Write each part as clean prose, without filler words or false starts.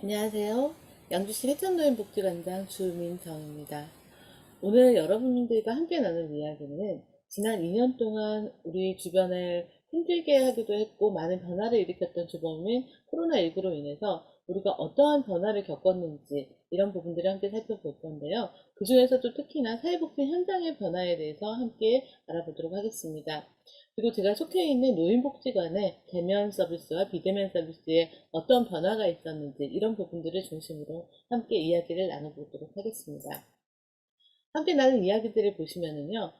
안녕하세요. 양주시 해천노인복지관장 주민정입니다. 오늘 여러분들과 함께 나눌 이야기는 지난 2년 동안 우리 주변을 힘들게 하기도 했고 많은 변화를 일으켰던 주범인 코로나19로 인해서 우리가 어떠한 변화를 겪었는지 이런 부분들을 함께 살펴볼 건데요. 그 중에서도 특히나 사회복지 현장의 변화에 대해서 함께 알아보도록 하겠습니다. 그리고 제가 속해 있는 노인복지관의 대면 서비스와 비대면 서비스에 어떤 변화가 있었는지 이런 부분들을 중심으로 함께 이야기를 나눠보도록 하겠습니다. 함께 나눈 이야기들을 보시면은요,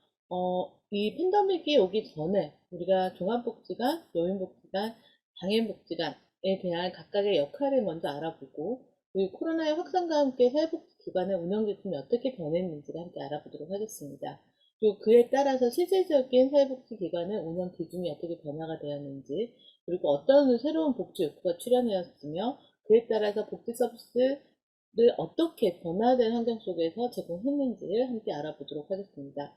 이 팬데믹이 오기 전에 우리가 종합복지관, 노인복지관, 장애인복지관에 대한 각각의 역할을 먼저 알아보고, 그리고 코로나의 확산과 함께 사회복지기관의 운영 지침이 어떻게 변했는지를 함께 알아보도록 하겠습니다. 그리고 그에 따라서 실질적인 사회복지기관의 운영 기준이 어떻게 변화가 되었는지, 그리고 어떤 새로운 복지 욕구가 출현하였으며, 그에 따라서 복지 서비스 를 어떻게 변화된 환경 속에서 제공했는지를 함께 알아보도록 하겠습니다.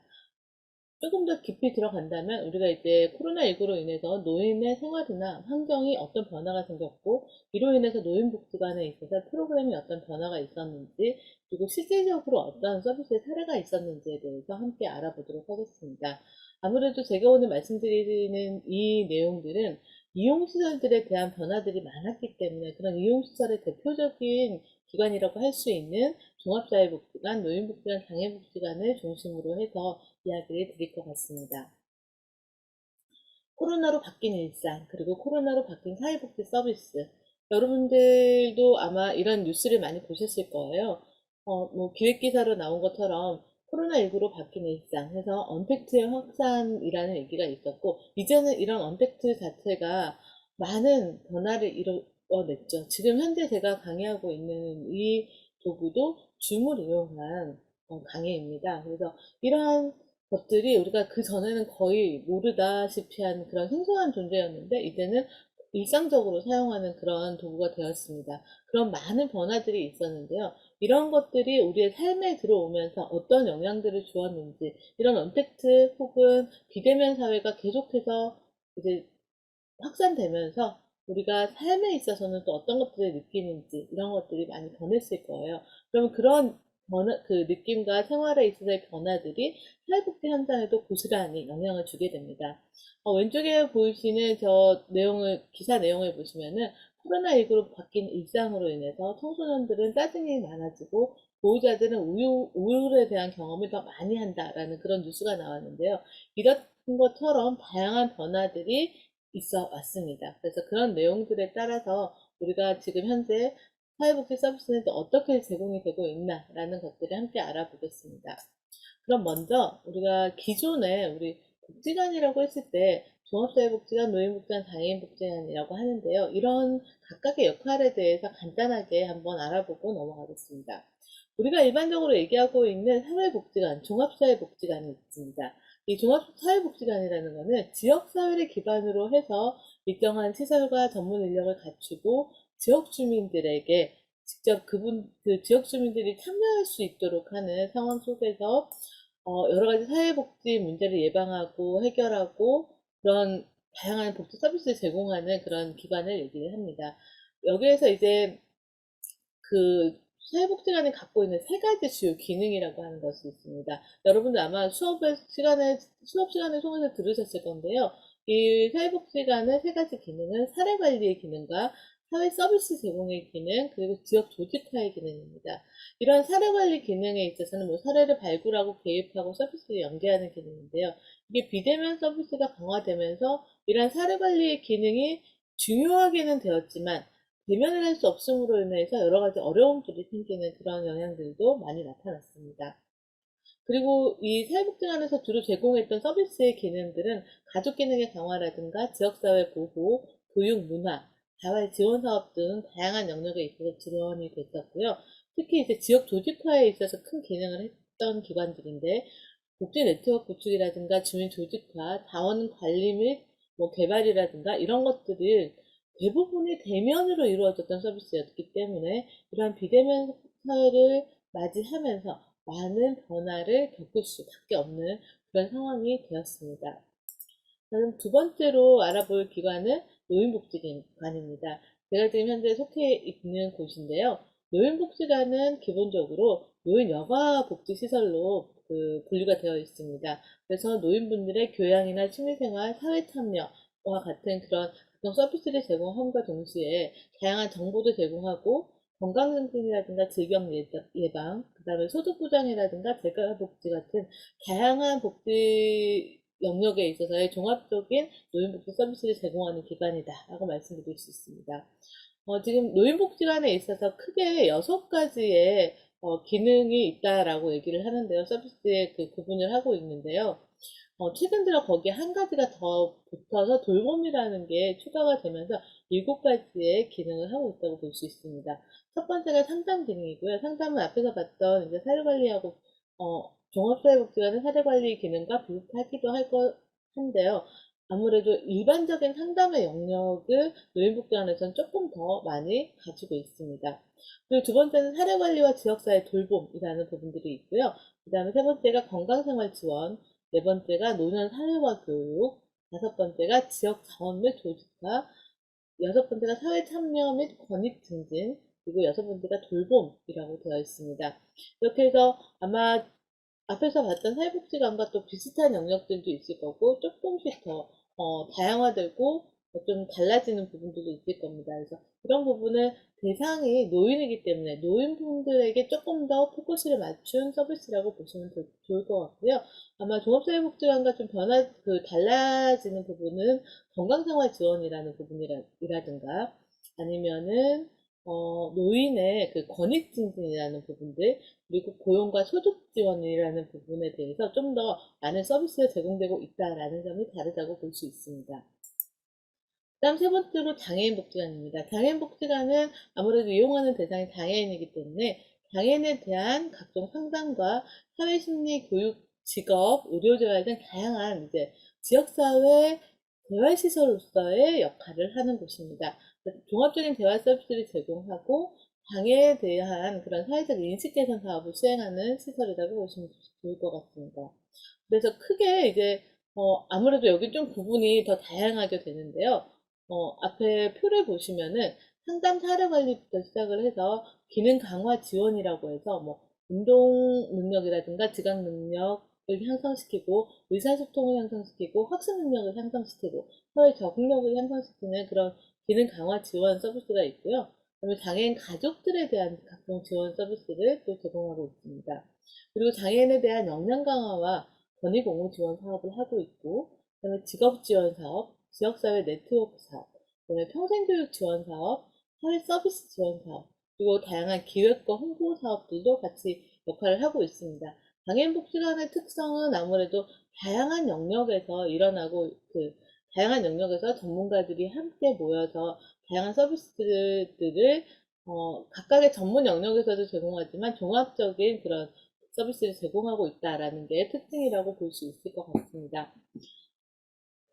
조금 더 깊이 들어간다면 우리가 이제 코로나19로 인해서 노인의 생활이나 환경이 어떤 변화가 생겼고 이로 인해서 노인복지관에 있어서 프로그램이 어떤 변화가 있었는지 그리고 실질적으로 어떤 서비스의 사례가 있었는지에 대해서 함께 알아보도록 하겠습니다. 아무래도 제가 오늘 말씀드리는 이 내용들은 이용시설들에 대한 변화들이 많았기 때문에 그런 이용시설의 대표적인 기관이라고 할 수 있는 종합사회복지관, 노인복지관, 장애복지관을 중심으로 해서 이야기를 드릴 것 같습니다. 코로나로 바뀐 일상, 그리고 코로나로 바뀐 사회복지 서비스. 여러분들도 아마 이런 뉴스를 많이 보셨을 거예요. 기획기사로 나온 것처럼 코로나19로 바뀐 일상 해서 언택트의 확산이라는 얘기가 있었고, 이제는 이런 언택트 자체가 많은 변화를 이뤄냈죠. 지금 현재 제가 강의하고 있는 이 도구도 줌을 이용한 강의입니다. 그래서 이러한 것들이 우리가 그 전에는 거의 모르다시피 한 그런 생소한 존재였는데 이제는 일상적으로 사용하는 그런 도구가 되었습니다. 그런 많은 변화들이 있었는데요. 이런 것들이 우리의 삶에 들어오면서 어떤 영향들을 주었는지 이런 언택트 혹은 비대면 사회가 계속해서 이제 확산되면서 우리가 삶에 있어서는 또 어떤 것들을 느끼는지 이런 것들이 많이 변했을 거예요. 그러면 그런 그 느낌과 생활에 있어서의 변화들이 사회복지 현장에도 고스란히 영향을 주게 됩니다. 왼쪽에 보이시는 저 내용을, 기사 내용을 보시면은 코로나19로 바뀐 일상으로 인해서 청소년들은 짜증이 많아지고 보호자들은 우울에 대한 경험을 더 많이 한다라는 그런 뉴스가 나왔는데요. 이런 것처럼 다양한 변화들이 있어 왔습니다. 그래서 그런 내용들에 따라서 우리가 지금 현재 사회복지 서비스는 어떻게 제공이 되고 있나라는 것들을 함께 알아보겠습니다. 그럼 먼저 우리가 기존에 우리 복지관이라고 했을 때 종합사회복지관, 노인복지관, 장애인복지관이라고 하는데요. 이런 각각의 역할에 대해서 간단하게 한번 알아보고 넘어가겠습니다. 우리가 일반적으로 얘기하고 있는 사회복지관, 종합사회복지관이 있습니다. 이 종합사회복지관이라는 것은 지역사회를 기반으로 해서 일정한 시설과 전문 인력을 갖추고 지역 주민들에게 직접 그 지역 주민들이 참여할 수 있도록 하는 상황 속에서 여러 가지 사회복지 문제를 예방하고 해결하고 그런 다양한 복지 서비스를 제공하는 그런 기관을 얘기를 합니다. 여기에서 이제 그 사회복지관이 갖고 있는 세 가지 주요 기능이라고 하는 것이 있습니다. 여러분들 아마 수업 시간을 통해서 들으셨을 건데요. 이 사회복지관의 세 가지 기능은 사례관리의 기능과 사회 서비스 제공의 기능, 그리고 지역 조직화의 기능입니다. 이런 사례관리 기능에 있어서는 뭐 사례를 발굴하고 개입하고 서비스를 연계하는 기능인데요. 이게 비대면 서비스가 강화되면서 이런 사례관리의 기능이 중요하게는 되었지만 대면을 할 수 없음으로 인해서 여러 가지 어려움들이 생기는 그런 영향들도 많이 나타났습니다. 그리고 이 사회복지관에서 주로 제공했던 서비스의 기능들은 가족 기능의 강화라든가 지역사회 보호, 교육 문화, 자활 지원 사업 등 다양한 영역에 있어서 지원이 됐었고요. 특히 이제 지역 조직화에 있어서 큰 기능을 했던 기관들인데 복지 네트워크 구축이라든가 주민 조직화, 자원 관리 및 뭐 개발이라든가 이런 것들을 대부분이 대면으로 이루어졌던 서비스였기 때문에 이러한 비대면 사회를 맞이하면서 많은 변화를 겪을 수밖에 없는 그런 상황이 되었습니다. 그럼 두 번째로 알아볼 기관은 노인복지관입니다. 제가 지금 현재 속해 있는 곳인데요. 노인복지관은 기본적으로 노인 여가복지시설로 분류가 되어 있습니다. 그래서 노인분들의 교양이나 취미생활, 사회참여와 같은 그런 각종 서비스를 제공함과 동시에 다양한 정보도 제공하고 건강검진이라든가 질병 예방, 그 다음에 소득보장이라든가 재가복지 같은 다양한 복지 영역에 있어서의 종합적인 노인복지 서비스를 제공하는 기관이다라고 말씀드릴 수 있습니다. 지금 노인복지관에 있어서 크게 6가지의 기능이 있다라고 얘기를 하는데요. 서비스에 구분을 하고 있는데요. 최근 들어 거기에 한 가지가 더 붙어서 돌봄이라는 게 추가가 되면서 7가지의 기능을 하고 있다고 볼 수 있습니다. 첫 번째가 상담 기능이고요. 상담은 앞에서 봤던 이제 사회관리하고 종합사회복지관의 사회관리 기능과 비슷하기도 한데요. 아무래도 일반적인 상담의 영역을 노인복지관에서는 조금 더 많이 가지고 있습니다. 그리고 두 번째는 사회관리와 지역사회 돌봄이라는 부분들이 있고요. 그 다음에 세 번째가 건강생활 지원, 네 번째가 노년 사회화 교육, 다섯 번째가 지역 자원 및 조직화, 여섯 번째가 사회 참여 및 권익 증진, 그리고 여섯 번째가 돌봄이라고 되어 있습니다. 이렇게 해서 아마 앞에서 봤던 사회복지관과 또 비슷한 영역들도 있을 거고 조금씩 더 다양화되고 좀 달라지는 부분들도 있을 겁니다. 그래서 이런 부분은 대상이 노인이기 때문에 노인분들에게 조금 더 포커스를 맞춘 서비스라고 보시면 좋을 것 같고요. 아마 종합사회복지관과 좀 달라지는 부분은 건강생활 지원이라는 부분이라든가 아니면은 노인의 권익 증진이라는 부분들, 그리고 고용과 소득 지원이라는 부분에 대해서 좀 더 많은 서비스가 제공되고 있다라는 점이 다르다고 볼 수 있습니다. 다음 세 번째로 장애인 복지관입니다. 장애인 복지관은 아무래도 이용하는 대상이 장애인이기 때문에 장애인에 대한 각종 상담과 사회심리 교육, 직업, 의료재활 등 다양한 지역사회 대화시설로서의 역할을 하는 곳입니다. 종합적인 대화 서비스를 제공하고 장애에 대한 그런 사회적 인식 개선 사업을 수행하는 시설이라고 보시면 좋을 것 같습니다. 그래서 크게 아무래도 여기 좀 구분이 더 다양하게 되는데요. 앞에 표를 보시면은 상담 사례 관리부터 시작을 해서 기능 강화 지원이라고 해서 뭐 운동 능력이라든가 지각 능력을 향상시키고 의사소통을 향상시키고 학습 능력을 향상시키고 사회 적응력을 향상시키는 그런 기능 강화 지원 서비스가 있고요. 그다음에 장애인 가족들에 대한 각종 지원 서비스를 또 제공하고 있습니다. 그리고 장애인에 대한 역량 강화와 권익 옹호 지원 사업을 하고 있고, 그다음에 직업 지원 사업, 지역사회 네트워크 사업, 그다음에 평생교육 지원 사업, 사회 서비스 지원 사업, 그리고 다양한 기획과 홍보 사업들도 같이 역할을 하고 있습니다. 장애인복지관의 특성은 아무래도 다양한 영역에서 다양한 영역에서 전문가들이 함께 모여서 다양한 서비스들을 각각의 전문 영역에서도 제공하지만 종합적인 그런 서비스를 제공하고 있다라는 게 특징이라고 볼 수 있을 것 같습니다.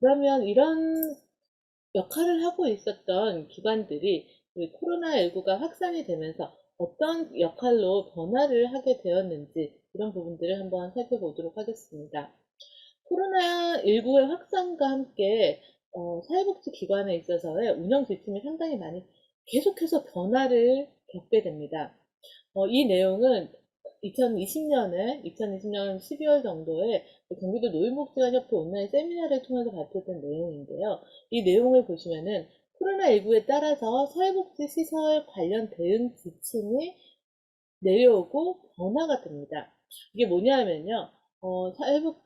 그러면 이런 역할을 하고 있었던 기관들이 코로나19가 확산이 되면서 어떤 역할로 변화를 하게 되었는지 이런 부분들을 한번 살펴보도록 하겠습니다. 코로나19의 확산과 함께 사회복지기관에 있어서의 운영 지침이 상당히 많이 계속해서 변화를 겪게 됩니다. 이 내용은 2020년 12월 정도에 경기도 노인복지관협회 온라인 세미나를 통해서 발표된 내용인데요. 이 내용을 보시면은 코로나19에 따라서 사회복지시설 관련 대응 지침이 내려오고 변화가 됩니다. 이게 뭐냐면요.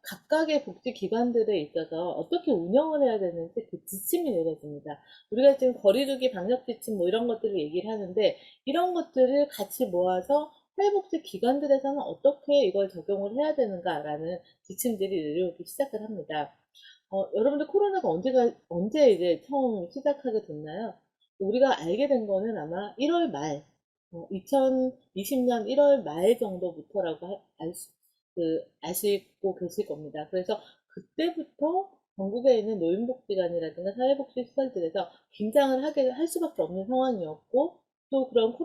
각각의 복지기관들에 있어서 어떻게 운영을 해야 되는지 그 지침이 내려집니다. 우리가 지금 거리두기 방역 지침 뭐 이런 것들을 얘기를 하는데 이런 것들을 같이 모아서 사회복지기관들에서는 어떻게 이걸 적용을 해야 되는가라는 지침들이 내려오기 시작을 합니다. 여러분들 코로나가 언제 이제 처음 시작하게 됐나요? 우리가 알게 된 거는 아마 1월 말, 2020년 1월 말 정도부터라고 아시고 계실 겁니다. 그래서 그때부터 전국에 있는 노인복지관이라든가 사회복지시설들에서 긴장을 할 수밖에 없는 상황이었고, 또 그런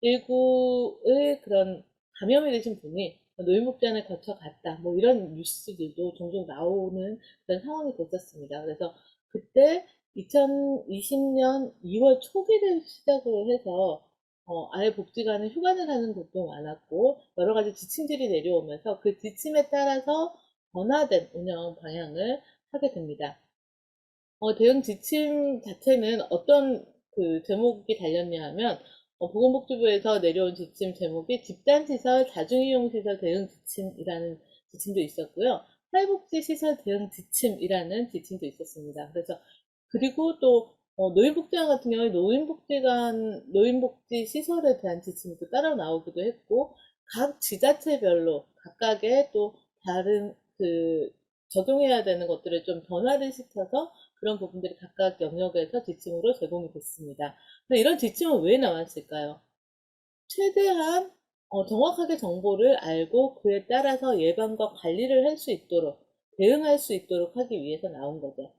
코로나19의 그런 감염이 되신 분이 노인복지관을 거쳐갔다. 뭐 이런 뉴스들도 종종 나오는 그런 상황이 됐었습니다. 그래서 그때 2020년 2월 초기를 시작으로 해서 아예 복지관은 휴관을 하는 곳도 많았고 여러 가지 지침들이 내려오면서 그 지침에 따라서 변화된 운영 방향을 하게 됩니다. 대응 지침 자체는 어떤 그 제목이 달렸냐 하면 보건복지부에서 내려온 지침 제목이 집단시설 자중이용시설 대응 지침이라는 지침도 있었고요. 사회복지시설 대응 지침이라는 지침도 있었습니다. 그래서 그리고 또 노인복지관 같은 경우에 노인복지 시설에 대한 지침이 또 따로 나오기도 했고 각 지자체별로 각각의 또 다른 그 적용해야 되는 것들을 좀 변화를 시켜서 그런 부분들이 각각 영역에서 지침으로 제공이 됐습니다. 근데 이런 지침은 왜 나왔을까요? 최대한 정확하게 정보를 알고 그에 따라서 예방과 관리를 할 수 있도록 대응할 수 있도록 하기 위해서 나온 거죠.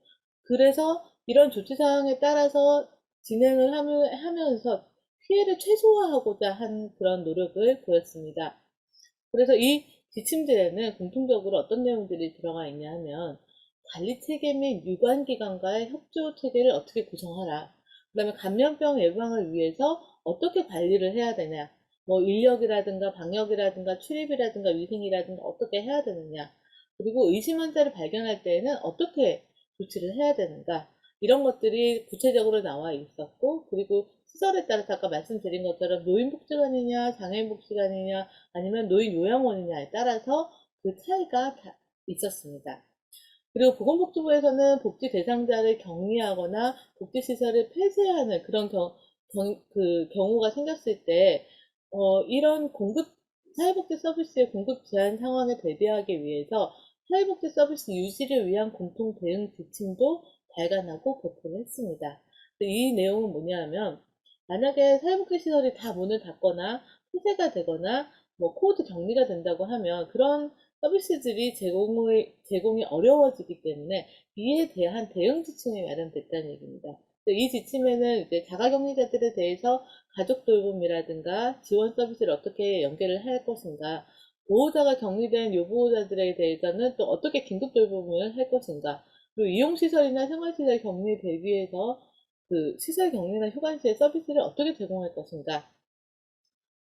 그래서 이런 조치사항에 따라서 진행을 하면서 피해를 최소화하고자 한 그런 노력을 보였습니다. 그래서 이 지침들에는 공통적으로 어떤 내용들이 들어가 있냐 하면 관리 체계 및 유관기관과의 협조 체계를 어떻게 구성하라. 그 다음에 감염병 예방을 위해서 어떻게 관리를 해야 되냐. 뭐 인력이라든가 방역이라든가 출입이라든가 위생이라든가 어떻게 해야 되느냐. 그리고 의심 환자를 발견할 때에는 어떻게 조치를 해야 되는가. 이런 것들이 구체적으로 나와 있었고, 그리고 시설에 따라서 아까 말씀드린 것처럼 노인복지관이냐 장애인복지관이냐 아니면 노인요양원이냐에 따라서 그 차이가 있었습니다. 그리고 보건복지부에서는 복지 대상자를 격리하거나 복지시설을 폐쇄하는 그런 그 경우가 생겼을 때, 이런 사회복지 서비스의 공급 제한 상황에 대비하기 위해서 사회복지 서비스 유지를 위한 공통 대응 지침도 발간하고 배포를 했습니다. 이 내용은 뭐냐면, 만약에 사회복지시설이 다 문을 닫거나 폐쇄가 되거나 뭐 코드 격리가 된다고 하면 그런 서비스들이 제공이 어려워지기 때문에 이에 대한 대응 지침이 마련됐다는 얘기입니다. 이 지침에는 이제 자가격리자들에 대해서 가족 돌봄이라든가 지원 서비스를 어떻게 연계를 할 것인가, 보호자가 격리된 요보호자들에 대해서는 또 어떻게 긴급 돌봄을 할 것인가, 그리고 이용시설이나 생활시설 격리에 대비해서 그 시설 격리나 휴관시의 서비스를 어떻게 제공할 것인가,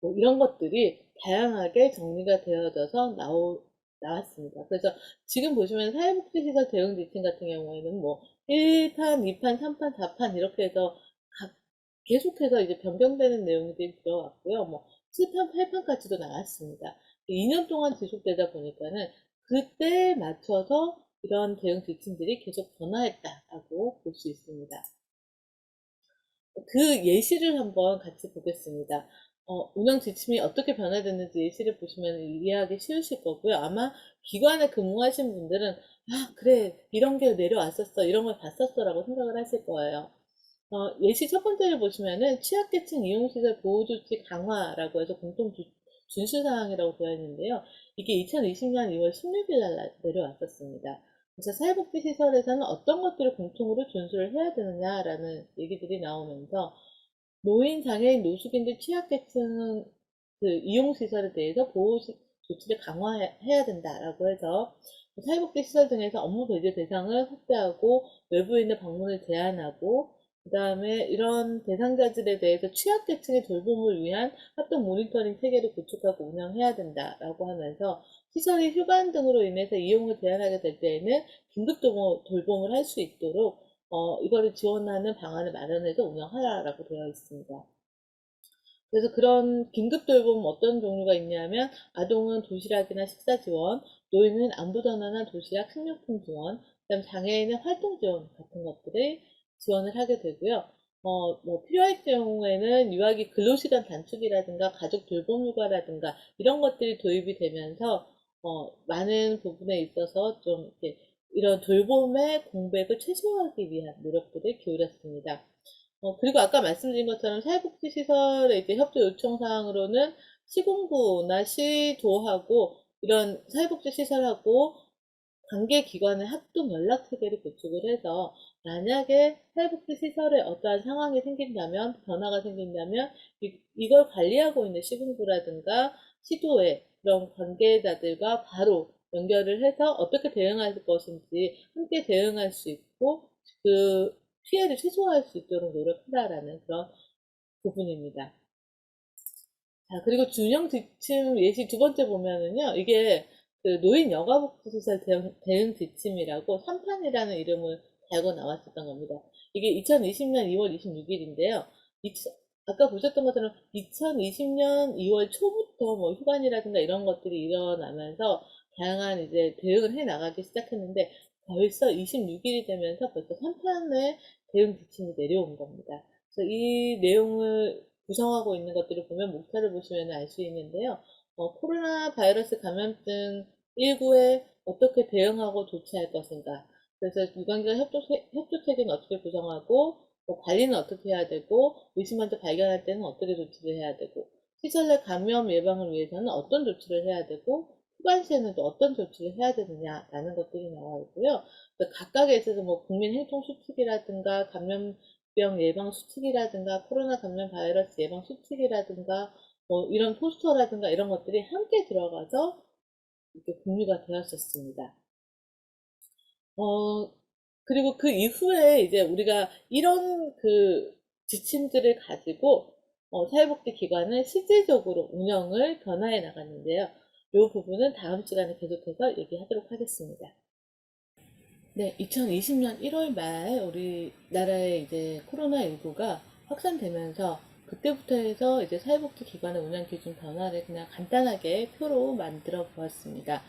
뭐 이런 것들이 다양하게 정리가 되어져서 나왔습니다. 그래서 지금 보시면 사회복지시설 대응 지침 같은 경우에는 뭐 1판, 2판, 3판, 4판 이렇게 해서 계속해서 이제 변경되는 내용들이 들어왔고요. 뭐 7판, 8판까지도 나왔습니다. 2년 동안 지속되다 보니까는 그때에 맞춰서 이런 대응 지침들이 계속 변화했다라고 볼 수 있습니다. 그 예시를 한번 같이 보겠습니다. 운영 지침이 어떻게 변화됐는지 예시를 보시면 이해하기 쉬우실 거고요. 아마 기관에 근무하신 분들은, 아, 그래, 이런 게 내려왔었어, 이런 걸 봤었어, 라고 생각을 하실 거예요. 예시 첫 번째를 보시면은 취약계층 이용시설 보호조치 강화라고 해서 준수사항이라고 되어 있는데요. 이게 2020년 2월 16일 날 내려왔었습니다. 그래서 사회복지시설에서는 어떤 것들을 공통으로 준수를 해야 되느냐라는 얘기들이 나오면서 노인, 장애인, 노숙인들 취약계층 그 이용시설에 대해서 보호 조치를 강화해야 된다라고 해서 사회복지시설 등에서 업무 배제 대상을 확대하고 외부인의 방문을 제한하고 그 다음에 이런 대상자들에 대해서 취약계층의 돌봄을 위한 합동 모니터링 체계를 구축하고 운영해야 된다라고 하면서 시설이 휴관 등으로 인해서 이용을 제한하게 될 때에는 긴급 돌봄을 할 수 있도록 이거를 지원하는 방안을 마련해서 운영하라라고 되어 있습니다. 그래서 그런 긴급 돌봄 어떤 종류가 있냐면 아동은 도시락이나 식사 지원, 노인은 안부 전화나 도시락, 식료품 지원, 그다음 장애인은 활동 지원 같은 것들을 지원을 하게 되고요. 뭐 필요할 경우에는 유아기 근로시간 단축이라든가 가족 돌봄 휴가라든가 이런 것들이 도입이 되면서 많은 부분에 있어서 좀 이렇게 이런 돌봄의 공백을 최소화하기 위한 노력들을 기울였습니다. 그리고 아까 말씀드린 것처럼 사회복지시설의 이제 협조 요청 사항으로는 시군구나 시도하고 이런 사회복지시설하고 관계기관의 합동 연락체계를 구축을 해서 만약에 사회복지시설에 어떠한 상황이 생긴다면, 변화가 생긴다면 이걸 관리하고 있는 시군구라든가 시도의 그런 관계자들과 바로 연결을 해서 어떻게 대응할 것인지 함께 대응할 수 있고 그 피해를 최소화할 수 있도록 노력하라라는 그런 부분입니다. 자, 그리고 준형 지침 예시 두 번째 보면은요, 이게 그 노인 여가복지시설 대응 지침이라고 3판이라는 이름을 달고 나왔었던 겁니다. 이게 2020년 2월 26일인데요. 아까 보셨던 것처럼 2020년 2월 초부터 뭐 휴관이라든가 이런 것들이 일어나면서 다양한 이제 대응을 해 나가기 시작했는데 벌써 26일이 되면서 벌써 3판의 대응 지침이 내려온 겁니다. 그래서 이 내용을 구성하고 있는 것들을 보면 목차를 보시면 알 수 있는데요. 코로나 바이러스 감염증 19에 어떻게 대응하고 조치할 것인가. 그래서 유관기관 협조체계는 어떻게 구성하고, 관리는 어떻게 해야 되고, 의심환자 발견할 때는 어떻게 조치를 해야 되고, 시설 내 감염 예방을 위해서는 어떤 조치를 해야 되고, 휴관 시에는 또 어떤 조치를 해야 되느냐라는 것들이 나와 있고요. 각각에 있어서 뭐 국민행동수칙이라든가 감염병 예방 수칙이라든가 코로나 감염 바이러스 예방 수칙이라든가 뭐 이런 포스터라든가 이런 것들이 함께 들어가서 이렇게 공유가 되었었습니다. 어, 그리고 그 이후에 이제 우리가 이런 그 지침들을 가지고 사회복지기관을 실질적으로 운영을 변화해 나갔는데요. 이 부분은 다음 시간에 계속해서 얘기하도록 하겠습니다. 네, 2020년 1월 말 우리나라에 이제 코로나19가 확산되면서 그때부터 해서 이제 사회복지기관의 운영 기준 변화를 그냥 간단하게 표로 만들어 보았습니다.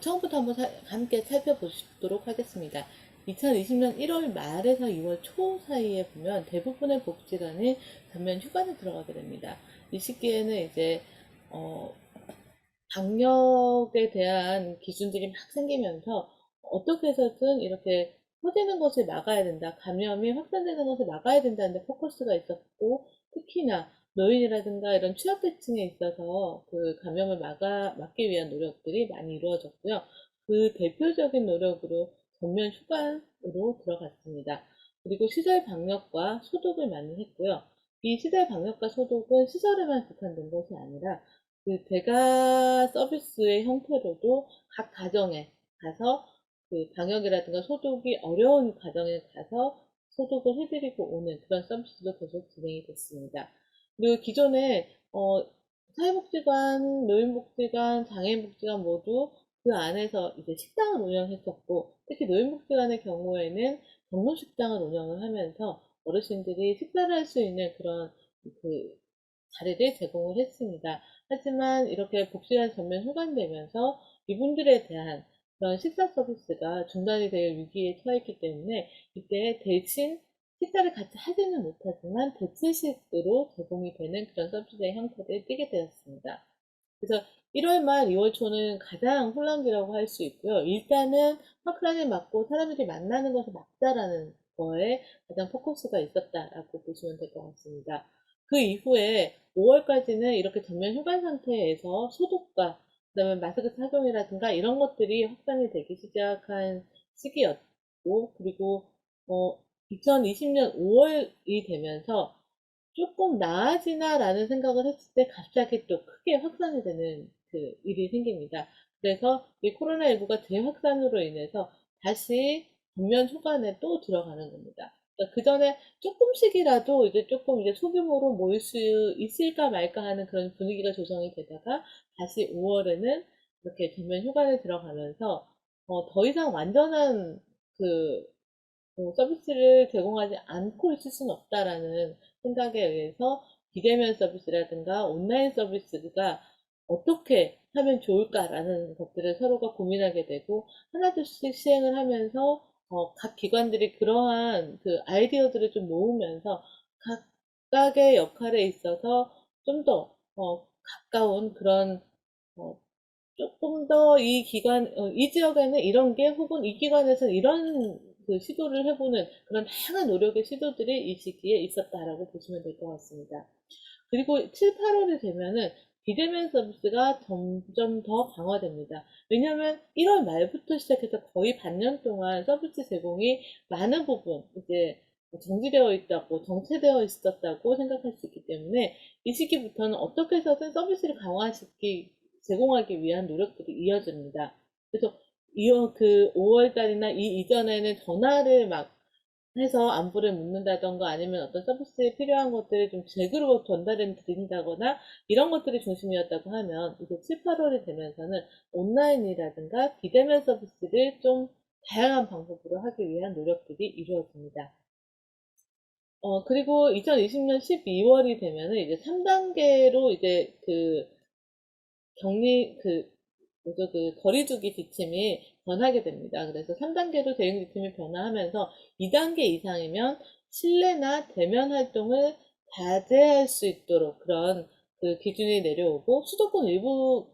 처음부터 한번 함께 살펴보도록 하겠습니다. 2020년 1월 말에서 2월 초 사이에 보면 대부분의 복지관이 전면 휴관에 들어가게 됩니다. 이 시기에는 이제 어, 방역에 대한 기준들이 막 생기면서 어떻게 해서든 이렇게 퍼지는 것을 막아야 된다. 감염이 확산되는 것을 막아야 된다는 데 포커스가 있었고, 특히나 노인이라든가 이런 취약계층에 있어서 그 감염을 막기 위한 노력들이 많이 이루어졌고요. 그 대표적인 노력으로 전면 휴관으로 들어갔습니다. 그리고 시설 방역과 소독을 많이 했고요. 이 시설 방역과 소독은 시설에만 국한된 것이 아니라 그 대가 서비스의 형태로도 각 가정에 가서 그 방역이라든가 소독이 어려운 가정에 가서 소독을 해드리고 오는 그런 서비스도 계속 진행이 됐습니다. 그리고 기존에 사회복지관, 노인복지관, 장애인복지관 모두 그 안에서 이제 식당을 운영했었고, 특히 노인복지관의 경우에는 경로식당을 운영을 하면서 어르신들이 식사를 할 수 있는 그런 그 자리를 제공을 했습니다. 하지만 이렇게 복지관 전면 휴관되면서 이분들에 대한 그런 식사 서비스가 중단이 될 위기에 처했기 때문에 이때 대신 식사를 같이 하지는 못하지만 대체식으로 제공이 되는 그런 서비스의 형태를 띠게 되었습니다. 그래서 1월 말 2월 초는 가장 혼란기라고 할 수 있고요. 일단은 확산을 막고 사람들이 만나는 것을 막자라는 거에 가장 포커스가 있었다라고 보시면 될 것 같습니다. 그 이후에 5월까지는 이렇게 전면 휴관 상태에서 소독과 그다음에 마스크 착용이라든가 이런 것들이 확산이 되기 시작한 시기였고, 그리고 2020년 5월이 되면서 조금 나아지나라는 생각을 했을 때 갑자기 또 크게 확산이 되는 그 일이 생깁니다. 그래서 이 코로나19가 재확산으로 인해서 다시 전면 휴관에 또 들어가는 겁니다. 그러니까 그 전에 조금씩이라도 이제 조금 이제 소규모로 모일 수 있을까 말까 하는 그런 분위기가 조성이 되다가 다시 5월에는 이렇게 전면 휴관에 들어가면서 더 이상 완전한 그 서비스를 제공하지 않고 있을 수는 없다라는 생각에 의해서 비대면 서비스라든가 온라인 서비스가 어떻게 하면 좋을까라는 것들을 서로가 고민하게 되고 하나둘씩 시행을 하면서 각 기관들이 그러한 그 아이디어들을 좀 모으면서 각각의 역할에 있어서 좀 더 가까운 그런 어, 조금 더 이 지역에는 이런 게 혹은 이 기관에서 이런 그 시도를 해보는 그런 다양한 노력의 시도들이 이 시기에 있었다라고 보시면 될 것 같습니다. 그리고 7, 8월이 되면은 비대면 서비스가 점점 더 강화됩니다. 왜냐하면 1월 말부터 시작해서 거의 반년 동안 서비스 제공이 많은 부분 이제 정지되어 있다고 정체되어 있었다고 생각할 수 있기 때문에 이 시기부터는 어떻게 해서든 서비스를 제공하기 위한 노력들이 이어집니다. 그래서 그 5월달이나 이 이전에는 전화를 막 해서 안부를 묻는다던가 아니면 어떤 서비스에 필요한 것들을 좀 잭으로 전달해 드린다거나 이런 것들이 중심이었다고 하면 이제 7, 8월이 되면서는 온라인이라든가 비대면 서비스를 좀 다양한 방법으로 하기 위한 노력들이 이루어집니다. 그리고 2020년 12월이 되면은 이제 3단계로 이제 그 격리, 뭐죠, 거리두기 지침이 변하게 됩니다. 그래서 3단계로 대응 지침이 변화하면서 2단계 이상이면 실내나 대면 활동을 자제할 수 있도록 그런 그 기준이 내려오고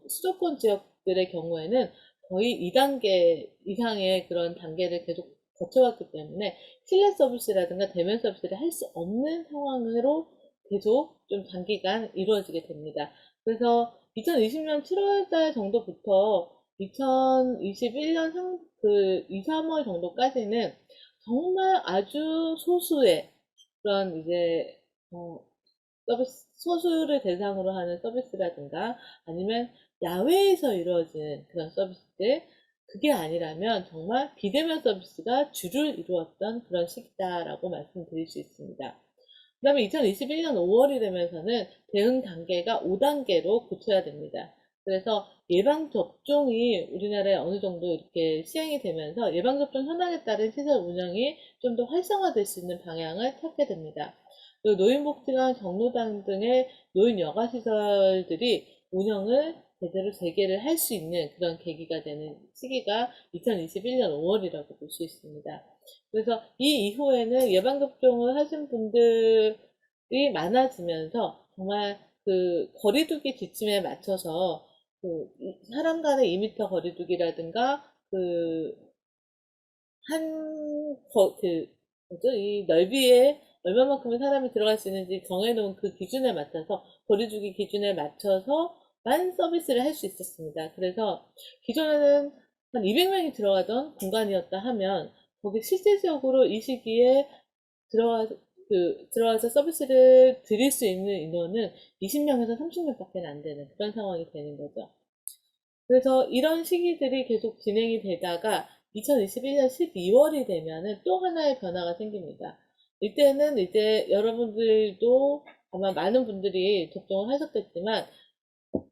수도권 지역들의 경우에는 거의 2단계 이상의 그런 단계를 계속 거쳐왔기 때문에 실내 서비스라든가 대면 서비스를 할 수 없는 상황으로 계속 좀 단기간 이루어지게 됩니다. 그래서 2020년 7월달 정도부터 2021년 2, 3월 정도까지는 정말 아주 소수의 그런 이제, 서비스, 소수를 대상으로 하는 서비스라든가 아니면 야외에서 이루어지는 그런 서비스들, 그게 아니라면 정말 비대면 서비스가 주를 이루었던 그런 시기다라고 말씀드릴 수 있습니다. 그 다음에 2021년 5월이 되면서는 대응 단계가 5단계로 고쳐야 됩니다. 그래서 예방접종이 우리나라에 어느 정도 이렇게 시행이 되면서 예방접종 현황에 따른 시설 운영이 좀 더 활성화될 수 있는 방향을 찾게 됩니다. 노인복지관, 경로당 등의 노인 여가시설들이 운영을 제대로 재개를 할 수 있는 그런 계기가 되는 시기가 2021년 5월이라고 볼 수 있습니다. 그래서 이 이후에는 예방접종을 하신 분들이 많아지면서 정말 그 거리두기 지침에 맞춰서 그 사람 간의 2m 거리두기라든가 그 뭐죠? 이 넓이에 얼마만큼의 사람이 들어갈 수 있는지 정해놓은 그 기준에 맞춰서, 거리두기 기준에 맞춰서만 서비스를 할 수 있었습니다. 그래서 기존에는 한 200명이 들어가던 공간이었다 하면, 거기 실질적으로 이 시기에 들어가, 들어와서 서비스를 드릴 수 있는 인원은 20명에서 30명밖에 안 되는 그런 상황이 되는 거죠. 그래서 이런 시기들이 계속 진행이 되다가 2021년 12월이 되면은 또 하나의 변화가 생깁니다. 이때는 이제 여러분들도 아마 많은 분들이 접종을 하셨겠지만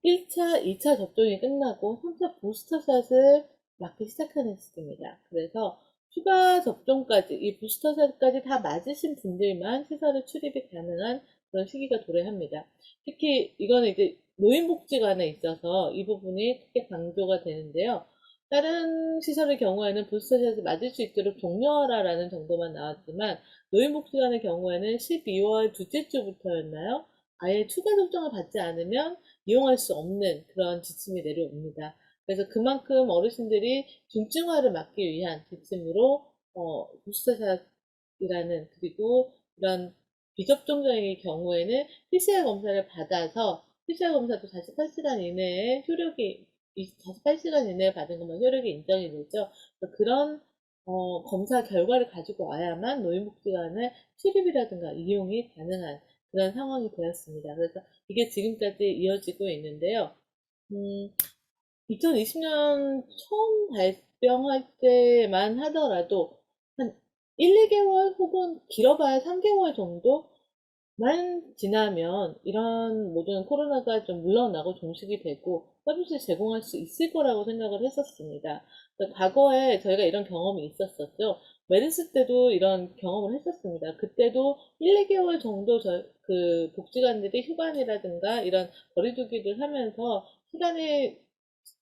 1차, 2차 접종이 끝나고 3차 부스터샷을 맞기 시작하는 시기입니다. 그래서 추가 접종까지, 이 부스터샷까지 다 맞으신 분들만 시설에 출입이 가능한 그런 시기가 도래합니다. 특히 이거는 이제 노인복지관에 있어서 이 부분이 크게 강조가 되는데요. 다른 시설의 경우에는 부스터샷을 맞을 수 있도록 독려하라라는 정도만 나왔지만, 노인복지관의 경우에는 12월 둘째 주부터였나요? 아예 추가 접종을 받지 않으면 이용할 수 없는 그런 지침이 내려옵니다. 그래서 그만큼 어르신들이 중증화를 막기 위한 지침으로 부스터샷이라는, 그리고 이런 비접종자의 경우에는 PCR 검사를 받아서 PCR 검사도 48시간 이내에 효력이 48시간 이내에 받은 것만 효력이 인정이 되죠. 그런 검사 결과를 가지고 와야만 노인복지관에 출입이라든가 이용이 가능한 그런 상황이 되었습니다. 그래서 이게 지금까지 이어지고 있는데요. 2020년 처음 발병할 때만 하더라도 한 1, 2개월 혹은 길어봐야 3개월 정도만 지나면 이런 모든 코로나가 좀 물러나고 종식이 되고 서비스 제공할 수 있을 거라고 생각을 했었습니다. 과거에 저희가 이런 경험이 있었었죠. 메르스 때도 이런 경험을 했었습니다. 그때도 1, 2개월 정도 그 복지관들이 휴관이라든가 이런 거리두기를 하면서 시간이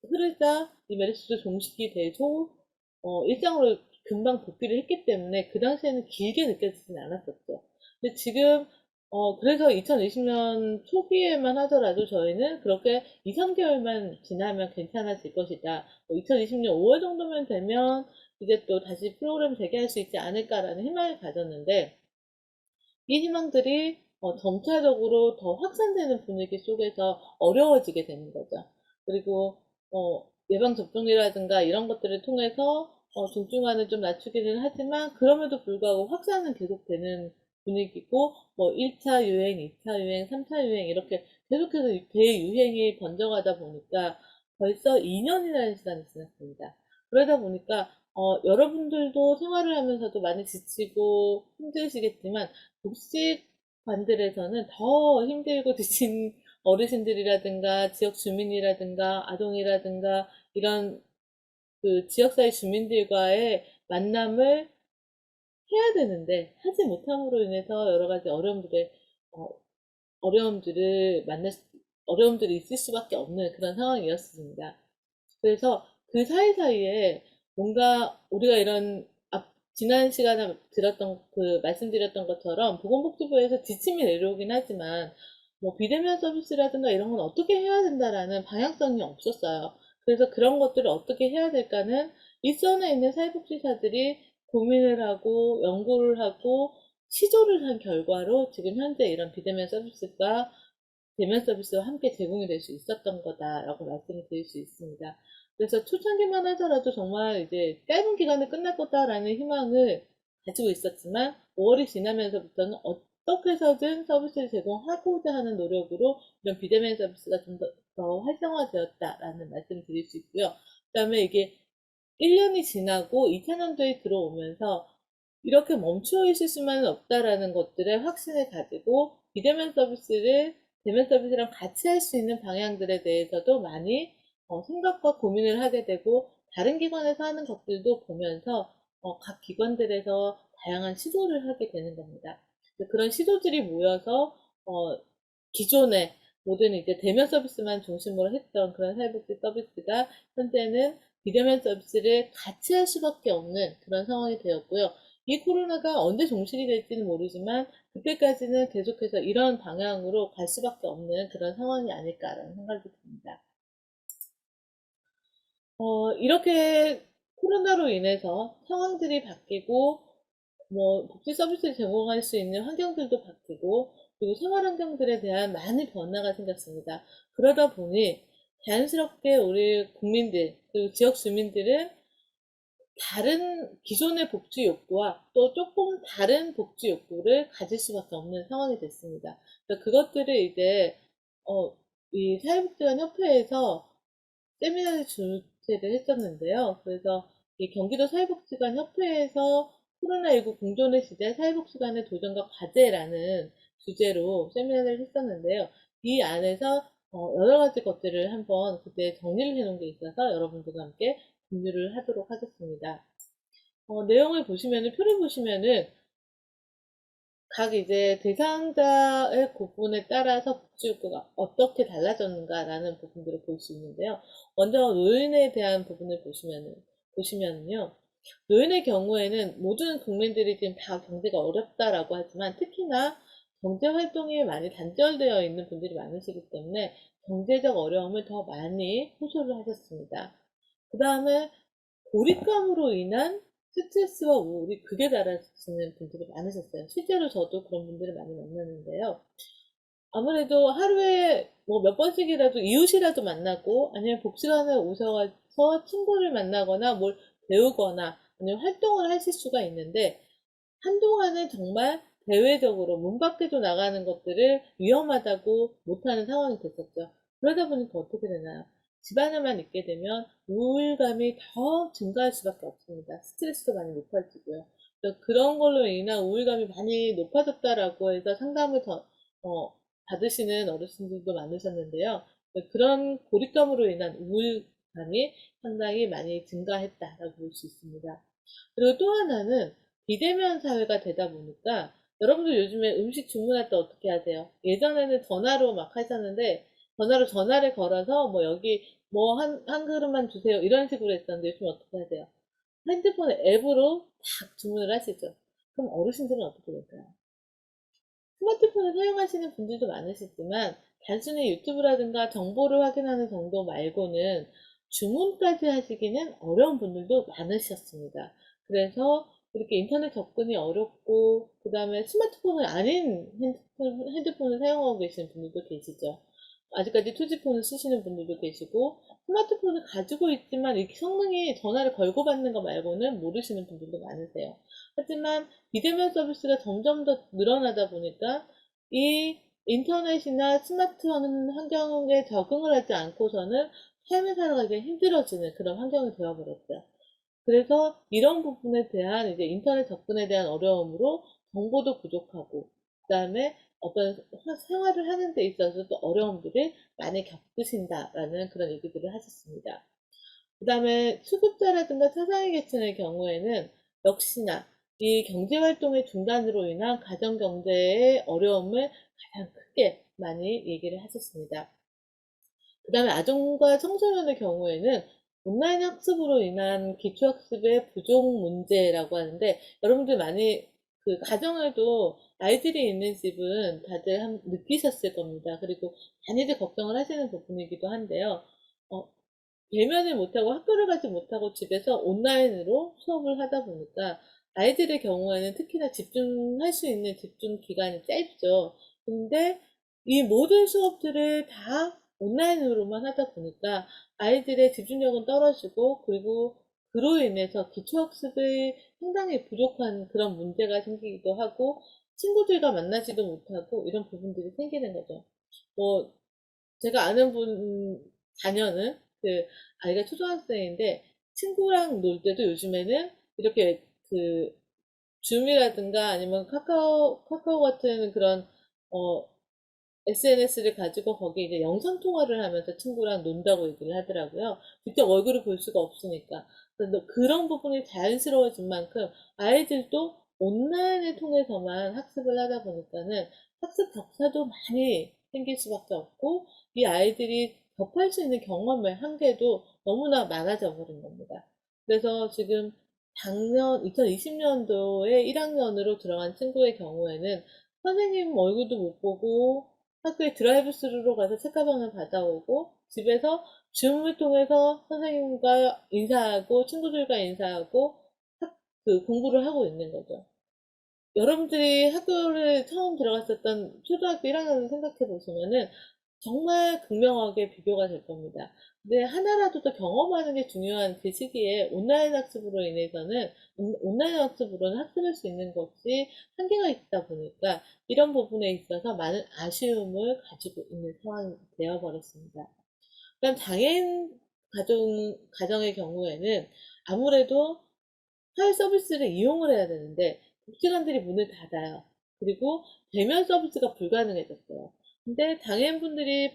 흐르자 이 메르스도 종식이 되고 일상으로 금방 복귀를 했기 때문에 그 당시에는 길게 느껴지진 않았었죠. 근데 지금 그래서 2020년 초기에만 하더라도 저희는 그렇게 2, 3개월만 지나면 괜찮아질 것이다. 2020년 5월 정도면 되면 이제 또 다시 프로그램 재개할 수 있지 않을까라는 희망을 가졌는데, 이 희망들이 점차적으로 더 확산되는 분위기 속에서 어려워지게 되는 거죠. 그리고 예방접종이라든가 이런 것들을 통해서 중증화는 좀 낮추기는 하지만 그럼에도 불구하고 확산은 계속되는 분위기고, 뭐 1차 유행, 2차 유행, 3차 유행 이렇게 계속해서 대유행이 번져가다 보니까 벌써 2년이라는 시간이 지났습니다. 그러다 보니까 여러분들도 생활을 하면서도 많이 지치고 힘드시겠지만 복지관들에서는 더 힘들고 지친 어르신들이라든가 지역 주민이라든가 아동이라든가 이런 그 지역사회 주민들과의 만남을 해야 되는데 하지 못함으로 인해서 여러 가지 어, 어려움들을 만날 어려움들이 있을 수밖에 없는 그런 상황이었습니다. 그래서 그 사이사이에 뭔가 우리가 이런 지난 시간에 말씀드렸던 것처럼 보건복지부에서 지침이 내려오긴 하지만 뭐 비대면 서비스라든가 이런 건 어떻게 해야 된다라는 방향성이 없었어요. 그래서 그런 것들을 어떻게 해야 될까는 일선에 있는 사회복지사들이 고민을 하고 연구를 하고 시도를 한 결과로 지금 현재 이런 비대면 서비스가 대면 서비스와 함께 제공이 될 수 있었던 거다라고 말씀을 드릴 수 있습니다. 그래서 초창기만 하더라도 정말 이제 짧은 기간에 끝날 거다라는 희망을 가지고 있었지만 5월이 지나면서부터는 어떻게 해서든 서비스를 제공하고자 하는 노력으로 이런 비대면 서비스가 좀 더 활성화되었다라는 말씀을 드릴 수 있고요. 그 다음에 이게 1년이 지나고 2000년도에 들어오면서 이렇게 멈춰 있을 수만은 없다라는 것들의 확신을 가지고 비대면 서비스를 대면 서비스랑 같이 할 수 있는 방향들에 대해서도 많이 생각과 고민을 하게 되고 다른 기관에서 하는 것들도 보면서 각 기관들에서 다양한 시도를 하게 되는 겁니다. 그런 시도들이 모여서 기존에 모든 이제 대면 서비스만 중심으로 했던 그런 사회복지 서비스가 현재는 비대면 서비스를 같이 할 수밖에 없는 그런 상황이 되었고요. 이 코로나가 언제 종식이 될지는 모르지만 그때까지는 계속해서 이런 방향으로 갈 수밖에 없는 그런 상황이 아닐까라는 생각이 듭니다. 이렇게 코로나로 인해서 상황들이 바뀌고 뭐 복지 서비스를 제공할 수 있는 환경들도 바뀌고 그리고 생활 환경들에 대한 많은 변화가 생겼습니다. 그러다 보니 자연스럽게 우리 국민들 그리고 지역 주민들은 다른 기존의 복지 욕구와 또 조금 다른 복지 욕구를 가질 수밖에 없는 상황이 됐습니다. 그러니까 그것들을 이제 이 사회복지관 협회에서 세미나를 주최를 했었는데요. 그래서 이 경기도 사회복지관 협회에서 코로나19 공존의 시대 사회복지관의 도전과 과제라는 주제로 세미나를 했었는데요. 이 안에서 여러 가지 것들을 한번 그때 정리를 해놓은 게 있어서 여러분들과 함께 공유를 하도록 하겠습니다. 내용을 보시면은, 표를 보시면은, 각 이제 대상자의 부분에 따라서 복지요구가 어떻게 달라졌는가라는 부분들을 볼 수 있는데요. 먼저 노인에 대한 부분을 보시면은요. 노인의 경우에는 모든 국민들이 지금 다 경제가 어렵다라고 하지만 특히나 경제 활동이 많이 단절되어 있는 분들이 많으시기 때문에 경제적 어려움을 더 많이 호소를 하셨습니다. 그 다음에 고립감으로 인한 스트레스와 우울이 극에 달하시는 분들이 많으셨어요. 실제로 저도 그런 분들을 많이 만나는데요. 아무래도 하루에 뭐 몇 번씩이라도 이웃이라도 만나고 아니면 복지관에 오셔서 친구를 만나거나 뭘 배우거나 아니면 활동을 하실 수가 있는데 한동안은 정말 대외적으로 문 밖에도 나가는 것들을 위험하다고 못하는 상황이 됐었죠. 그러다 보니까 어떻게 되나요? 집안에만 있게 되면 우울감이 더 증가할 수밖에 없습니다. 스트레스도 많이 높아지고요. 그런 걸로 인한 우울감이 많이 높아졌다라고 해서 상담을 받으시는 어르신들도 많으셨는데요. 그런 고립감으로 인한 우울감이 상당히 많이 증가했다라고 볼 수 있습니다. 그리고 또 하나는 비대면 사회가 되다 보니까 여러분들 요즘에 음식 주문할 때 어떻게 하세요? 예전에는 전화로 막 하셨는데 전화를 걸어서 뭐 여기 뭐 한 그릇만 주세요 이런 식으로 했었는데 요즘 어떻게 하세요? 핸드폰 앱으로 딱 주문을 하시죠. 그럼 어르신들은 어떻게 될까요? 스마트폰을 사용하시는 분들도 많으시지만 단순히 유튜브라든가 정보를 확인하는 정도 말고는 주문까지 하시기는 어려운 분들도 많으셨습니다. 그래서 이렇게 인터넷 접근이 어렵고 그 다음에 스마트폰이 아닌 핸드폰을 사용하고 계시는 분들도 계시죠. 아직까지 투지폰을 쓰시는 분들도 계시고 스마트폰을 가지고 있지만 이 성능이 전화를 걸고 받는 거 말고는 모르시는 분들도 많으세요. 하지만 비대면 서비스가 점점 더 늘어나다 보니까 이 인터넷이나 스마트폰 환경에 적응을 하지 않고서는 삶을 살아가기 힘들어지는 그런 환경이 되어버렸어요. 그래서 이런 부분에 대한 이제 인터넷 접근에 대한 어려움으로 정보도 부족하고, 그다음에 어떤 생활을 하는 데 있어서 또 어려움들을 많이 겪으신다라는 그런 얘기들을 하셨습니다. 그다음에 수급자라든가 차상위 계층의 경우에는 역시나 이 경제활동의 중단으로 인한 가정경제의 어려움을 가장 크게 많이 얘기를 하셨습니다. 그 다음에 아동과 청소년의 경우에는 온라인 학습으로 인한 기초학습의 부족 문제라고 하는데, 여러분들 많이 그 가정에도 아이들이 있는 집은 다들 느끼셨을 겁니다. 그리고 많이들 걱정을 하시는 부분이기도 한데요. 어, 대면을 못하고 학교를 가지 못하고 집에서 온라인으로 수업을 하다 보니까 아이들의 경우에는 특히나 집중할 수 있는 집중 기간이 짧죠. 근데 이 모든 수업들을 다 온라인으로만 하다 보니까 아이들의 집중력은 떨어지고, 그리고 그로 인해서 기초학습이 상당히 부족한 그런 문제가 생기기도 하고, 친구들과 만나지도 못하고 이런 부분들이 생기는 거죠. 뭐 제가 아는 분 자녀는 그 아이가 초등학생인데, 친구랑 놀 때도 요즘에는 이렇게 그 줌이라든가 아니면 카카오 같은 그런 SNS를 가지고 거기 이제 영상 통화를 하면서 친구랑 논다고 얘기를 하더라고요. 직접 얼굴을 볼 수가 없으니까. 그런데 그런 부분이 자연스러워진 만큼 아이들도 온라인을 통해서만 학습을 하다 보니까는 학습 격차도 많이 생길 수밖에 없고, 이 아이들이 접할 수 있는 경험의 한계도 너무나 많아져 버린 겁니다. 그래서 지금 작년 2020년도에 1학년으로 들어간 친구의 경우에는 선생님 얼굴도 못 보고 학교에 드라이브 스루로 가서 책가방을 받아오고, 집에서 줌을 통해서 선생님과 인사하고 친구들과 인사하고 그 공부를 하고 있는 거죠. 여러분들이 학교를 처음 들어갔었던 초등학교 1학년을 생각해 보시면은 정말 극명하게 비교가 될 겁니다. 근데 하나라도 더 경험하는 게 중요한 그 시기에 온라인 학습으로 인해서는, 온라인 학습으로는 학습할 수 있는 것이 한계가 있다 보니까 이런 부분에 있어서 많은 아쉬움을 가지고 있는 상황이 되어버렸습니다. 그럼 장애인 가정의 경우에는 아무래도 사회 서비스를 이용을 해야 되는데 복지관들이 문을 닫아요. 그리고 대면 서비스가 불가능해졌어요. 근데 장애인분들이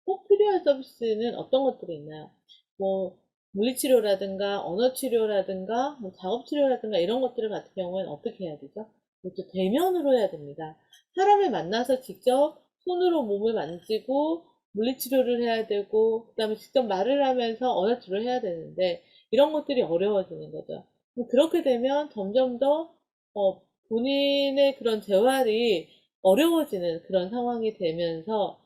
꼭 필요한 서비스는 어떤 것들이 있나요? 뭐 물리치료라든가 언어치료라든가 뭐 작업치료라든가 이런 것들을 같은 경우에는 어떻게 해야 되죠? 그것도 대면으로 해야 됩니다. 사람을 만나서 직접 손으로 몸을 만지고 물리치료를 해야 되고, 그 다음에 직접 말을 하면서 언어치료를 해야 되는데 이런 것들이 어려워지는 거죠. 그렇게 되면 점점 더 본인의 그런 재활이 어려워지는 그런 상황이 되면서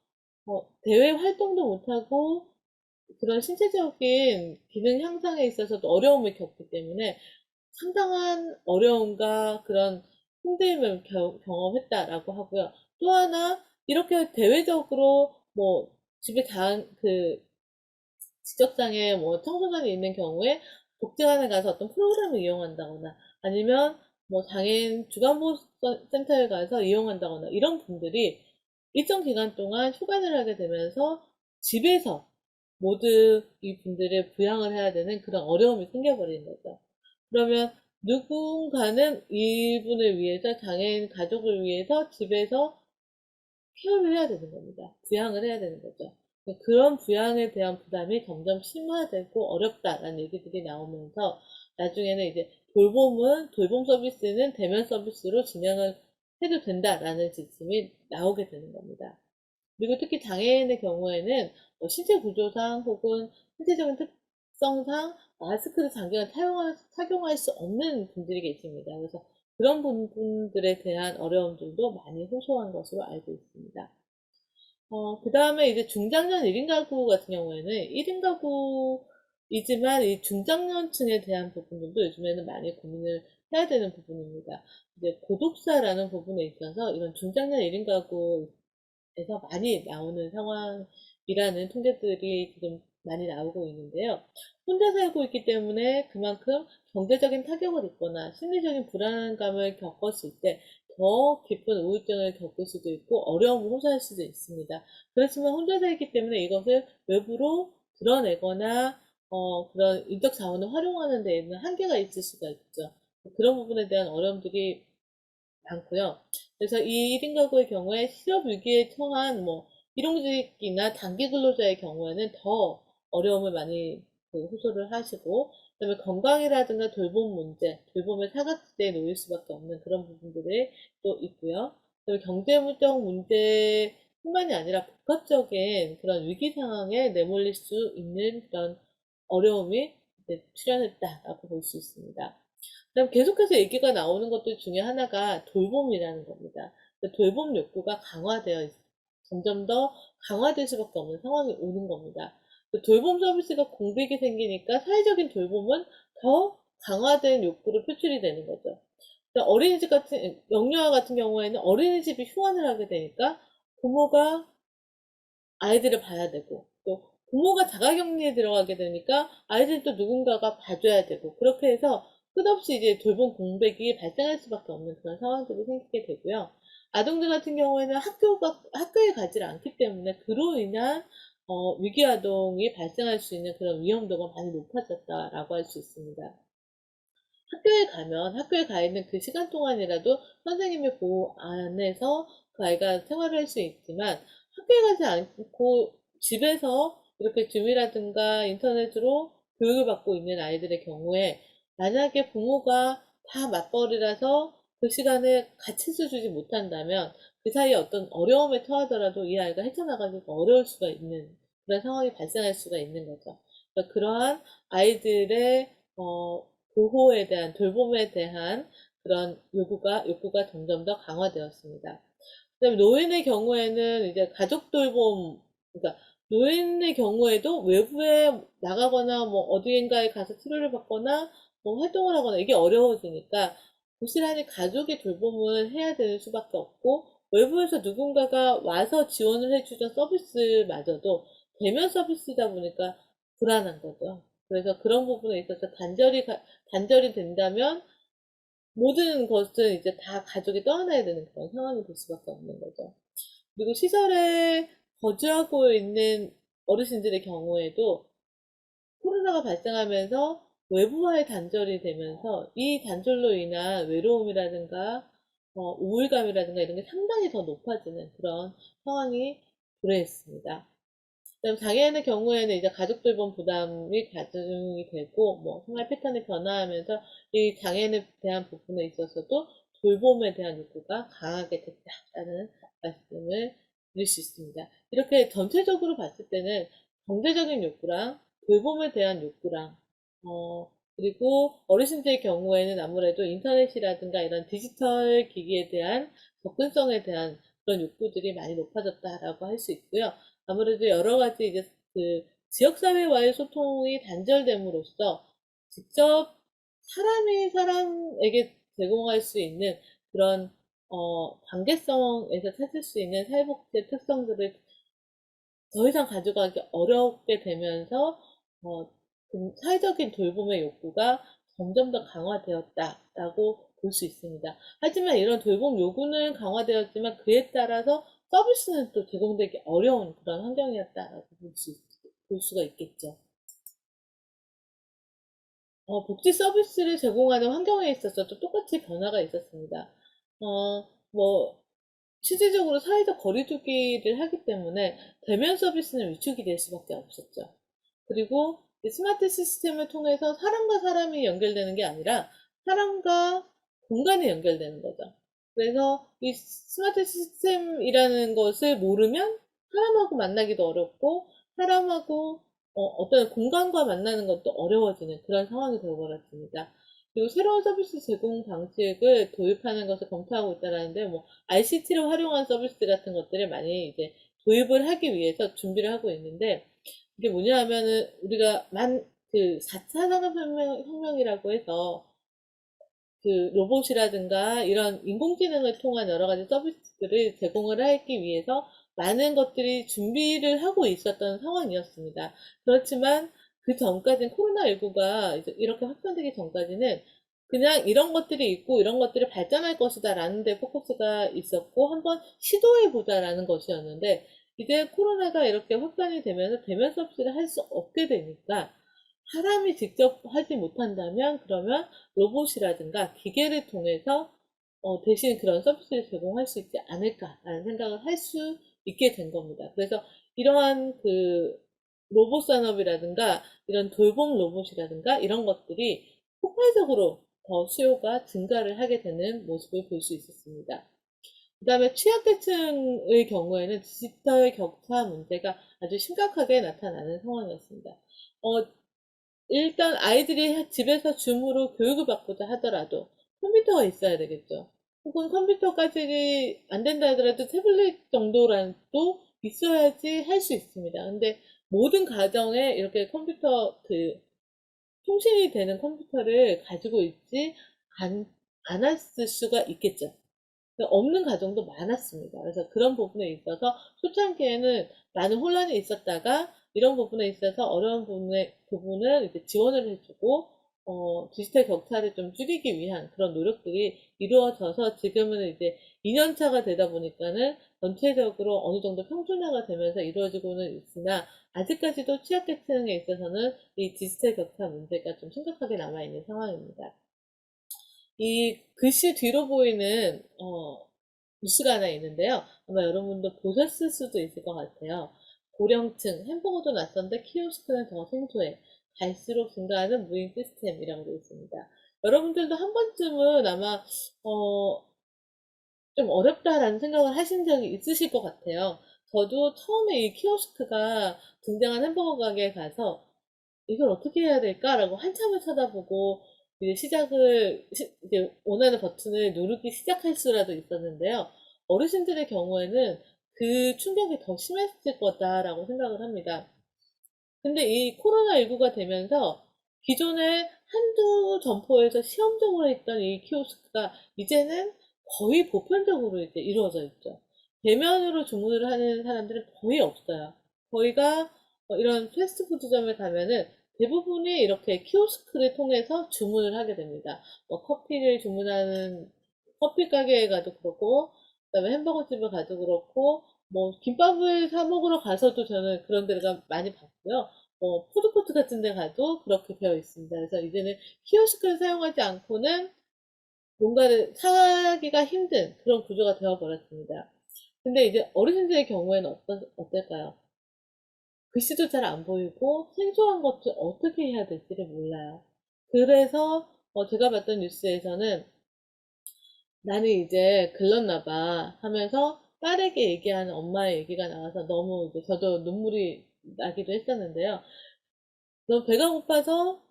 대외 활동도 못하고 그런 신체적인 기능 향상에 있어서도 어려움을 겪기 때문에 상당한 어려움과 그런 힘듦을 경험했다라고 하고요. 또 하나, 이렇게 대외적으로 뭐 집에 그 지적장애 뭐 청소년이 있는 경우에 복지관에 가서 어떤 프로그램을 이용한다거나, 아니면 뭐 장애인 주간보호센터에 가서 이용한다거나, 이런 분들이 일정 기간 동안 휴관을 하게 되면서 집에서 모두 이 분들을 부양을 해야 되는 그런 어려움이 생겨버리는 거죠. 그러면 누군가는 이분을 위해서, 장애인 가족을 위해서 집에서 케어를 해야 되는 겁니다. 부양을 해야 되는 거죠. 그런 부양에 대한 부담이 점점 심화되고 어렵다라는 얘기들이 나오면서 나중에는 이제 돌봄 서비스는 대면 서비스로 진행을 해도 된다라는 지침이 나오게 되는 겁니다. 그리고 특히 장애인의 경우에는 신체 구조상 혹은 신체적인 특성상 마스크를 장기간 착용할 수 없는 분들이 계십니다. 그래서 그런 부분들에 대한 어려움들도 많이 호소한 것으로 알고 있습니다. 그 다음에 이제 중장년 1인 가구 같은 경우에는 1인 가구이지만 이 중장년층에 대한 부분들도 요즘에는 많이 고민을 해야 되는 부분입니다. 이제 고독사라는 부분에 있어서 이런 중장년 1인 가구 에서 많이 나오는 상황이라는 통계들이 지금 많이 나오고 있는데요. 혼자 살고 있기 때문에 그만큼 경제적인 타격을 입거나 심리적인 불안감을 겪었을 때 더 깊은 우울증을 겪을 수도 있고 어려움을 호소할 수도 있습니다. 그렇지만 혼자 살기 때문에 이것을 외부로 드러내거나 그런 인적 자원을 활용하는 데에는 한계가 있을 수가 있죠. 그런 부분에 대한 어려움들이 많고요. 그래서 이 1인 가구의 경우에 실업 위기에 처한 뭐 일용직이나 단기 근로자의 경우에는 더 어려움을 많이 호소를 하시고, 그다음에 건강이라든가 돌봄 문제, 돌봄의 사각지대에 놓일 수밖에 없는 그런 부분들이 또 있고요. 그리고 경제적 문제뿐만이 아니라 복합적인 그런 위기 상황에 내몰릴 수 있는 그런 어려움이 이제 출현했다라고 볼 수 있습니다. 그럼 계속해서 얘기가 나오는 것들 중에 하나가 돌봄이라는 겁니다. 돌봄 욕구가 점점 더 강화될 수밖에 없는 상황이 오는 겁니다. 돌봄 서비스가 공백이 생기니까 사회적인 돌봄은 더 강화된 욕구로 표출이 되는 거죠. 영유아 같은 경우에는 어린이집이 휴원을 하게 되니까 부모가 아이들을 봐야 되고, 또 부모가 자가격리에 들어가게 되니까 아이들 또 누군가가 봐줘야 되고, 그렇게 해서 끝없이 이제 돌봄 공백이 발생할 수밖에 없는 그런 상황들이 생기게 되고요. 아동들 같은 경우에는 학교에 가지 않기 때문에 그로 인한 위기아동이 발생할 수 있는 그런 위험도가 많이 높아졌다라고 할 수 있습니다. 학교에 가 있는 그 시간 동안이라도 선생님의 보호 안에서 그 아이가 생활을 할 수 있지만, 학교에 가지 않고 집에서 이렇게 줌이라든가 인터넷으로 교육을 받고 있는 아이들의 경우에, 만약에 부모가 다 맞벌이라서 그 시간에 같이 있어주지 못한다면 그 사이에 어떤 어려움에 처하더라도 이 아이가 헤쳐나가기가 어려울 수가 있는 그런 상황이 발생할 수가 있는 거죠. 그러니까 그러한 아이들의 보호에 대한, 돌봄에 대한 그런 욕구가 점점 더 강화되었습니다. 그다음에 노인의 경우에는 이제 가족 돌봄, 그러니까 노인의 경우에도 외부에 나가거나 뭐 어디인가에 가서 치료를 받거나 뭐 활동을 하거나 이게 어려워지니까 부실하니 가족의 돌봄을 해야 되는 수밖에 없고, 외부에서 누군가가 와서 지원을 해주던 서비스마저도 대면 서비스다 보니까 불안한 거죠. 그래서 그런 부분에 있어서 단절이 된다면 모든 것은 이제 다 가족이 떠나야 되는 그런 상황이 될 수밖에 없는 거죠. 그리고 시설에 거주하고 있는 어르신들의 경우에도 코로나가 발생하면서 외부와의 단절이 되면서 이 단절로 인한 외로움이라든가 우울감이라든가 이런 게 상당히 더 높아지는 그런 상황이 도래했습니다. 그다음 장애인의 경우에는 이제 가족 돌봄 부담이 가중이 되고, 뭐 생활 패턴이 변화하면서 이 장애인에 대한 부분에 있어서도 돌봄에 대한 욕구가 강하게 됐다라는 말씀을 드릴 수 있습니다. 이렇게 전체적으로 봤을 때는 경제적인 욕구랑 돌봄에 대한 욕구랑 그리고 어르신들의 경우에는 아무래도 인터넷이라든가 이런 디지털 기기에 대한 접근성에 대한 그런 욕구들이 많이 높아졌다라고 할 수 있고요. 아무래도 여러 가지 이제 그 지역사회와의 소통이 단절됨으로써 직접 사람이 사람에게 제공할 수 있는 그런 관계성에서 찾을 수 있는 사회복지의 특성들을 더 이상 가져가기 어렵게 되면서 사회적인 돌봄의 욕구가 점점 더 강화되었다라고 볼 수 있습니다. 하지만 이런 돌봄 요구는 강화되었지만 그에 따라서 서비스는 또 제공되기 어려운 그런 환경이었다라고 볼 수가 있겠죠. 복지 서비스를 제공하는 환경에 있어서도 똑같이 변화가 있었습니다. 뭐 실질적으로 사회적 거리두기를 하기 때문에 대면 서비스는 위축이 될 수밖에 없었죠. 그리고 이 스마트 시스템을 통해서 사람과 사람이 연결되는 게 아니라 사람과 공간이 연결되는 거죠. 그래서 이 스마트 시스템이라는 것을 모르면 사람하고 만나기도 어렵고, 사람하고 어떤 공간과 만나는 것도 어려워지는 그런 상황이 되어버렸습니다. 그리고 새로운 서비스 제공 방식을 도입하는 것을 검토하고 있다는데, 뭐 ICT를 활용한 서비스 같은 것들을 많이 이제 도입을 하기 위해서 준비를 하고 있는데, 이게 뭐냐 하면은 우리가 그 4차 산업혁명이라고 해서 그 로봇이라든가 이런 인공지능을 통한 여러 가지 서비스들을 제공을 하기 위해서 많은 것들이 준비를 하고 있었던 상황이었습니다. 그렇지만 그 전까지는 코로나19가 이렇게 확산되기 전까지는 그냥 이런 것들이 있고 이런 것들이 발전할 것이다 라는 데 포커스가 있었고, 한번 시도해 보자라는 것이었는데, 이제 코로나가 이렇게 확산이 되면서 대면 서비스를 할 수 없게 되니까 사람이 직접 하지 못한다면 그러면 로봇이라든가 기계를 통해서 대신 그런 서비스를 제공할 수 있지 않을까라는 생각을 할 수 있게 된 겁니다. 그래서 이러한 그 로봇 산업이라든가 이런 돌봄 로봇이라든가 이런 것들이 폭발적으로 더 수요가 증가를 하게 되는 모습을 볼 수 있었습니다. 그 다음에 취약계층의 경우에는 디지털 격차 문제가 아주 심각하게 나타나는 상황이었습니다. 어, 일단 아이들이 집에서 줌으로 교육을 받고자 하더라도 컴퓨터가 있어야 되겠죠. 혹은 컴퓨터까지 안 된다 하더라도 태블릿 정도라도 있어야지 할 수 있습니다. 근데 모든 가정에 이렇게 컴퓨터 통신이 되는 컴퓨터를 가지고 있지 않았을 수가 있겠죠. 없는 가정도 많았습니다. 그래서 그런 부분에 있어서 초창기에는 많은 혼란이 있었다가 이런 부분에 있어서 어려운 부분을 이제 지원을 해주고 디지털 격차를 좀 줄이기 위한 그런 노력들이 이루어져서 지금은 이제 2년차가 되다 보니까는 전체적으로 어느 정도 평준화가 되면서 이루어지고는 있으나 아직까지도 취약계층에 있어서는 이 디지털 격차 문제가 좀 심각하게 남아있는 상황입니다. 이 글씨 뒤로 보이는 뉴스가 하나 있는데요. 아마 여러분도 보셨을 수도 있을 것 같아요. 고령층, 햄버거도 낯선데 키오스크는 더 생소해. 갈수록 증가하는 무인 시스템이라고 되어 있습니다. 여러분들도 한 번쯤은 아마 좀 어렵다라는 생각을 하신 적이 있으실 것 같아요. 저도 처음에 이 키오스크가 등장한 햄버거 가게에 가서 이걸 어떻게 해야 될까라고 한참을 쳐다보고 이제 이제 원하는 버튼을 누르기 시작할 수라도 있었는데요. 어르신들의 경우에는 그 충격이 더 심했을 거다라고 생각을 합니다. 근데 이 코로나19가 되면서 기존에 한두 점포에서 시험적으로 했던 이 키오스크가 이제는 거의 보편적으로 이제 이루어져 있죠. 대면으로 주문을 하는 사람들은 거의 없어요. 저희가 이런 패스트푸드점에 가면은 대부분이 이렇게 키오스크를 통해서 주문을 하게 됩니다. 커피를 주문하는 커피 가게에 가도 그렇고, 그다음에 햄버거 집에 가도 그렇고, 김밥을 사 먹으러 가서도 저는 그런 데가 많이 봤고요. 푸드코트 같은 데 가도 그렇게 되어 있습니다. 그래서 이제는 키오스크를 사용하지 않고는 뭔가를 사기가 힘든 그런 구조가 되어버렸습니다. 근데 이제 어르신들의 경우에는 어떨까요? 글씨도 잘 안 보이고 생소한 것도 어떻게 해야 될지를 몰라요. 그래서 제가 봤던 뉴스에서는 나는 이제 글렀나 봐 하면서 딸에게 얘기하는 엄마의 얘기가 나와서 너무 이제 저도 눈물이 나기도 했었는데요. 너무 배가 고파서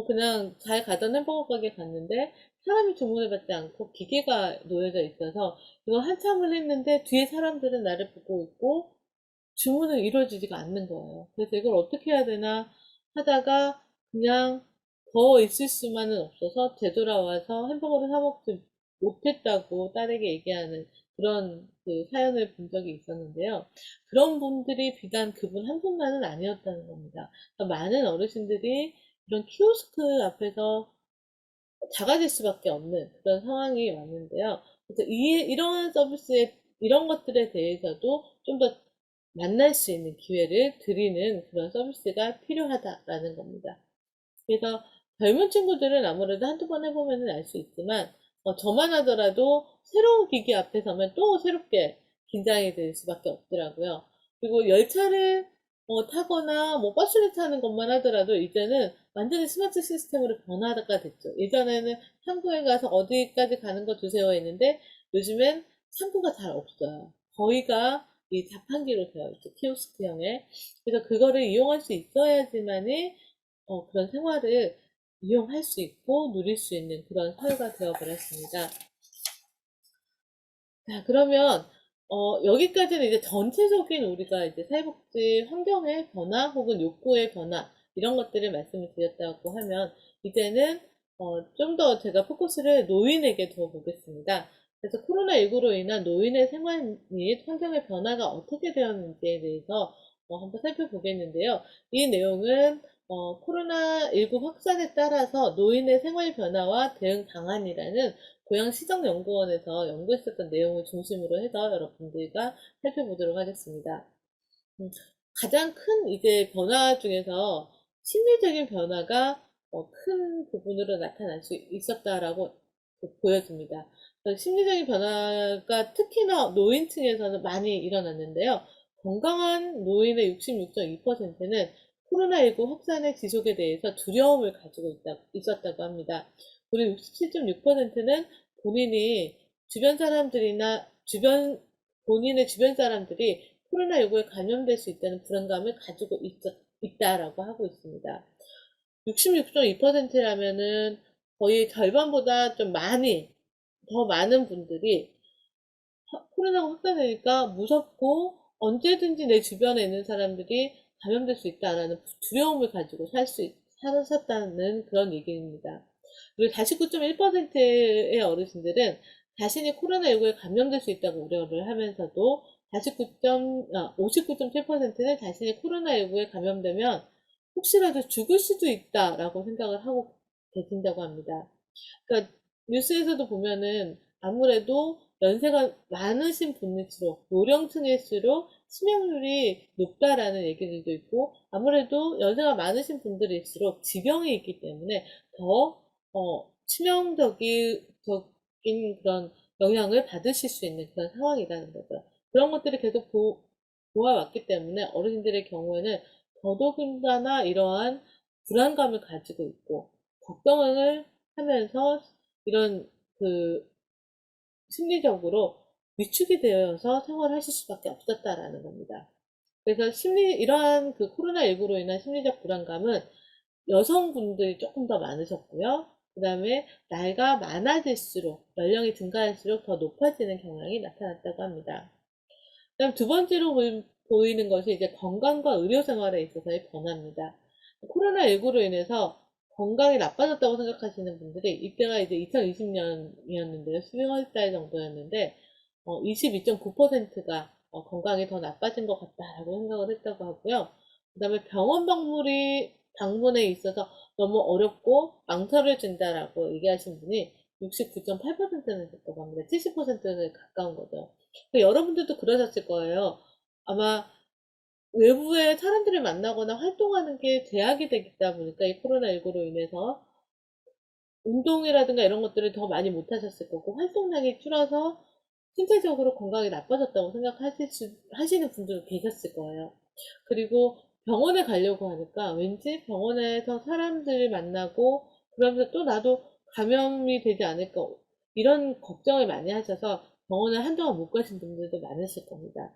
그냥 잘 가던 햄버거 가게 갔는데 사람이 주문을 받지 않고 기계가 놓여져 있어서 이거 한참을 했는데 뒤에 사람들은 나를 보고 있고 주문은 이루어지지가 않는 거예요. 그래서 이걸 어떻게 해야 되나 하다가 그냥 더 있을 수만은 없어서 되돌아와서 햄버거를 사 먹지 못했다고 딸에게 얘기하는 그런 그 사연을 본 적이 있었는데요. 그런 분들이 비단 그분 한 분만은 아니었다는 겁니다. 그러니까 많은 어르신들이 이런 키오스크 앞에서 작아질 수밖에 없는 그런 상황이 왔는데요. 그래서 이러한 서비스에, 이런 것들에 대해서도 좀 더 만날 수 있는 기회를 드리는 그런 서비스가 필요하다라는 겁니다. 그래서 젊은 친구들은 아무래도 한두 번 해보면 알 수 있지만, 저만 하더라도 새로운 기기 앞에 서면 또 새롭게 긴장이 될 수밖에 없더라고요. 그리고 열차를 타거나 버스를 타는 것만 하더라도 이제는 완전히 스마트 시스템으로 변화가 됐죠. 예전에는 창구에 가서 어디까지 가는 거 주세요 했는데 요즘엔 창구가 잘 없어요. 거의가 이 자판기로 되어 있죠. 키오스크형에. 그래서 그거를 이용할 수 있어야지만이 그런 생활을 이용할 수 있고 누릴 수 있는 그런 사회가 되어버렸습니다. 자, 그러면 여기까지는 이제 전체적인 우리가 이제 사회복지 환경의 변화 혹은 욕구의 변화 이런 것들을 말씀을 드렸다고 하면 이제는 좀 더 제가 포커스를 노인에게 두어 보겠습니다. 그래서 코로나19로 인한 노인의 생활 및 환경의 변화가 어떻게 되었는지에 대해서 한번 살펴보겠는데요. 이 내용은 코로나19 확산에 따라서 노인의 생활 변화와 대응 방안이라는 고양시정연구원에서 연구했었던 내용을 중심으로 해서 여러분들과 살펴보도록 하겠습니다. 음, 가장 큰 이제 변화 중에서 심리적인 변화가 큰 부분으로 나타날 수 있었다라고 보여집니다. 심리적인 변화가 특히나 노인층에서는 많이 일어났는데요. 건강한 노인의 66.2%는 코로나19 확산의 지속에 대해서 두려움을 가지고 있었다고 합니다. 그리고 67.6%는 본인이 주변 사람들이나 본인의 주변 사람들이 코로나19에 감염될 수 있다는 불안감을 가지고 있다라고 하고 있습니다. 66.2%라면은 거의 절반보다 더 많은 분들이 코로나가 확산되니까 무섭고 언제든지 내 주변에 있는 사람들이 감염될 수 있다라는 두려움을 가지고 살았다는 그런 얘기입니다. 그리고 49.1%의 어르신들은 자신이 코로나19에 감염될 수 있다고 우려를 하면서도 59.7%는 자신이 코로나19에 감염되면 혹시라도 죽을 수도 있다라고 생각을 하고 계신다고 합니다. 그러니까 뉴스에서도 보면은 아무래도 연세가 많으신 분일수록 노령층일수록 치명률이 높다라는 얘기들도 있고 아무래도 연세가 많으신 분들일수록 지병이 있기 때문에 더 치명적인 그런 영향을 받으실 수 있는 그런 상황이라는 거죠. 그런 것들을 계속 보아왔기 때문에 어르신들의 경우에는 더더군다나 이러한 불안감을 가지고 있고 걱정을 하면서 이런 심리적으로 위축이 되어서 생활하실 수밖에 없었다라는 겁니다. 그래서 이러한 코로나19로 인한 심리적 불안감은 여성분들이 조금 더 많으셨고요. 그 다음에 나이가 많아질수록, 연령이 증가할수록 더 높아지는 경향이 나타났다고 합니다. 그 다음 두 번째로 보이는 것이 이제 건강과 의료 생활에 있어서의 변화입니다. 코로나19로 인해서 건강이 나빠졌다고 생각하시는 분들이 이때가 이제 2020년이었는데요. 12월 달 정도였는데 22.9%가 건강이 더 나빠진 것 같다라고 생각을 했다고 하고요. 그 다음에 병원 방문에 있어서 너무 어렵고 망설여진다라고 얘기하신 분이 69.8%는 됐다고 합니다. 70%에 가까운 거죠. 여러분들도 그러셨을 거예요. 아마 외부에 사람들을 만나거나 활동하는 게 제약이 되다 보니까 이 코로나19로 인해서 운동이라든가 이런 것들을 더 많이 못 하셨을 거고 활동량이 줄어서 신체적으로 건강이 나빠졌다고 하시는 분들도 계셨을 거예요. 그리고 병원에 가려고 하니까 왠지 병원에서 사람들을 만나고 그러면서 또 나도 감염이 되지 않을까 이런 걱정을 많이 하셔서 병원을 한동안 못 가신 분들도 많으실 겁니다.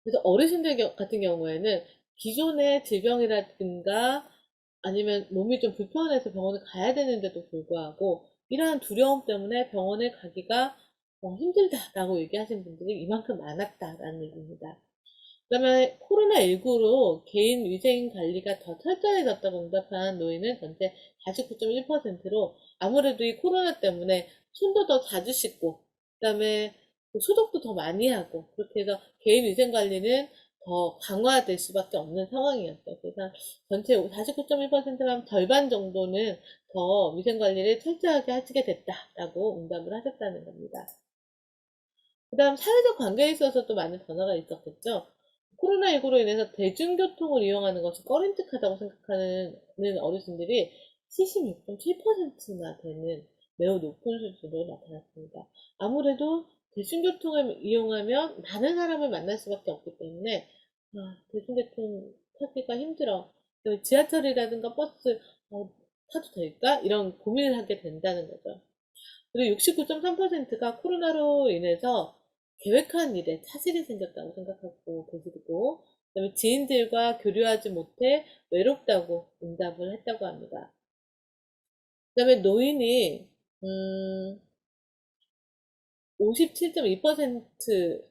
그래서 어르신들 같은 경우에는 기존의 질병이라든가 아니면 몸이 좀 불편해서 병원에 가야 되는데도 불구하고 이러한 두려움 때문에 병원에 가기가 힘들다라고 얘기하신 분들이 이만큼 많았다라는 얘기입니다. 그다음에 코로나19로 개인 위생 관리가 더 철저해졌다고 응답한 노인은 전체 49.1%로 아무래도 이 코로나 때문에 손도 더 자주 씻고 그다음에 소독도 더 많이 하고 그렇게 해서 개인 위생 관리는 더 강화될 수밖에 없는 상황이었어요. 그래서 전체 49.1%면 절반 정도는 더 위생 관리를 철저하게 하시게 됐다라고 응답을 하셨다는 겁니다. 그 다음 사회적 관계에 있어서 또 많은 변화가 있었겠죠. 코로나19로 인해서 대중교통을 이용하는 것이 꺼림칙하다고 생각하는 어르신들이 76.7%나 되는 매우 높은 수준으로 나타났습니다. 아무래도 대중교통을 이용하면 많은 사람을 만날 수밖에 없기 때문에 대중교통 타기가 힘들어. 지하철이라든가 버스 타도 될까? 이런 고민을 하게 된다는 거죠. 그리고 69.3%가 코로나로 인해서 계획한 일에 차질이 생겼다고 생각하고 계시고, 그다음에 지인들과 교류하지 못해 외롭다고 응답을 했다고 합니다. 그다음에 노인이 57.2%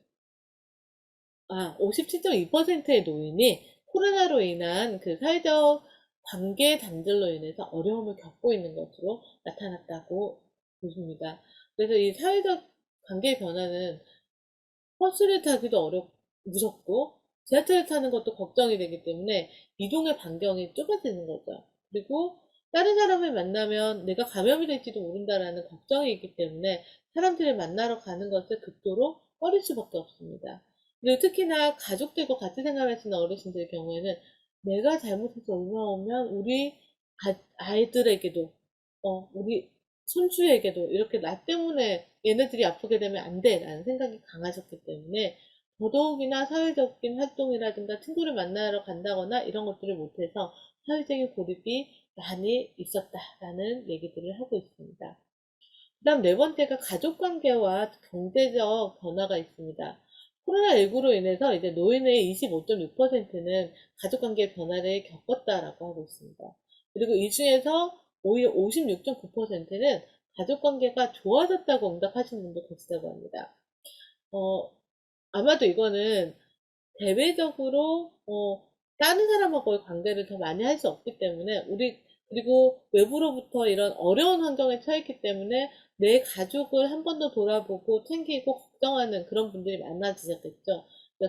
57.2%의 노인이 코로나로 인한 사회적 관계 단절로 인해서 어려움을 겪고 있는 것으로 나타났다고 보십니다. 그래서 이 사회적 관계 변화는 버스를 타기도 무섭고 지하철을 타는 것도 걱정이 되기 때문에 이동의 반경이 좁아지는 거죠. 그리고 다른 사람을 만나면 내가 감염이 될지도 모른다라는 걱정이 있기 때문에 사람들을 만나러 가는 것을 극도로 꺼릴 수밖에 없습니다. 그리고 특히나 가족들과 같이 생활하시는 어르신들의 경우에는 내가 잘못해서 얼마 오면 우리 아이들에게도, 우리 손주에게도 이렇게 나 때문에 얘네들이 아프게 되면 안 돼 라는 생각이 강하셨기 때문에 더더욱이나 사회적인 활동이라든가 친구를 만나러 간다거나 이런 것들을 못해서 사회적인 고립이 많이 있었다라는 얘기들을 하고 있습니다. 그다음 네 번째가 가족 관계와 경제적 변화가 있습니다. 코로나19로 인해서 이제 노인의 25.6%는 가족 관계 변화를 겪었다라고 하고 있습니다. 그리고 이 중에서 오히려 56.9%는 가족 관계가 좋아졌다고 응답하시는 분도 계시다고 합니다. 어, 아마도 이거는 대외적으로 다른 사람하고의 관계를 더 많이 할 수 없기 때문에 그리고 외부로부터 이런 어려운 환경에 처했기 때문에 내 가족을 한 번 더 돌아보고 챙기고 걱정하는 그런 분들이 많아지셨겠죠.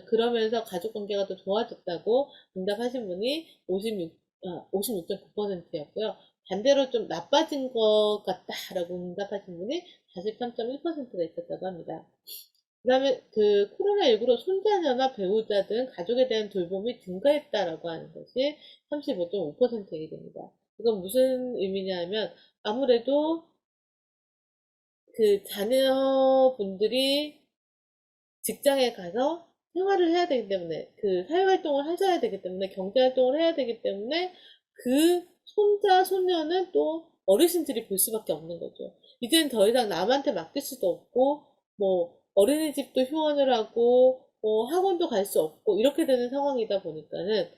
그러면서 가족 관계가 더 좋아졌다고 응답하신 분이 56.9%였고요. 반대로 좀 나빠진 것 같다라고 응답하신 분이 43.1%가 있었다고 합니다. 그 다음에 그 코로나19로 손자녀나 배우자 등 가족에 대한 돌봄이 증가했다라고 하는 것이 35.5%가 됩니다. 이건 무슨 의미냐면 아무래도 그 자녀분들이 직장에 가서 생활을 해야 되기 때문에 그 사회활동을 하셔야 되기 때문에 경제활동을 해야 되기 때문에 그 손자, 손녀는 또 어르신들이 볼 수밖에 없는 거죠. 이제는 더 이상 남한테 맡길 수도 없고 뭐 어린이집도 휴원을 하고 뭐 학원도 갈 수 없고 이렇게 되는 상황이다 보니까는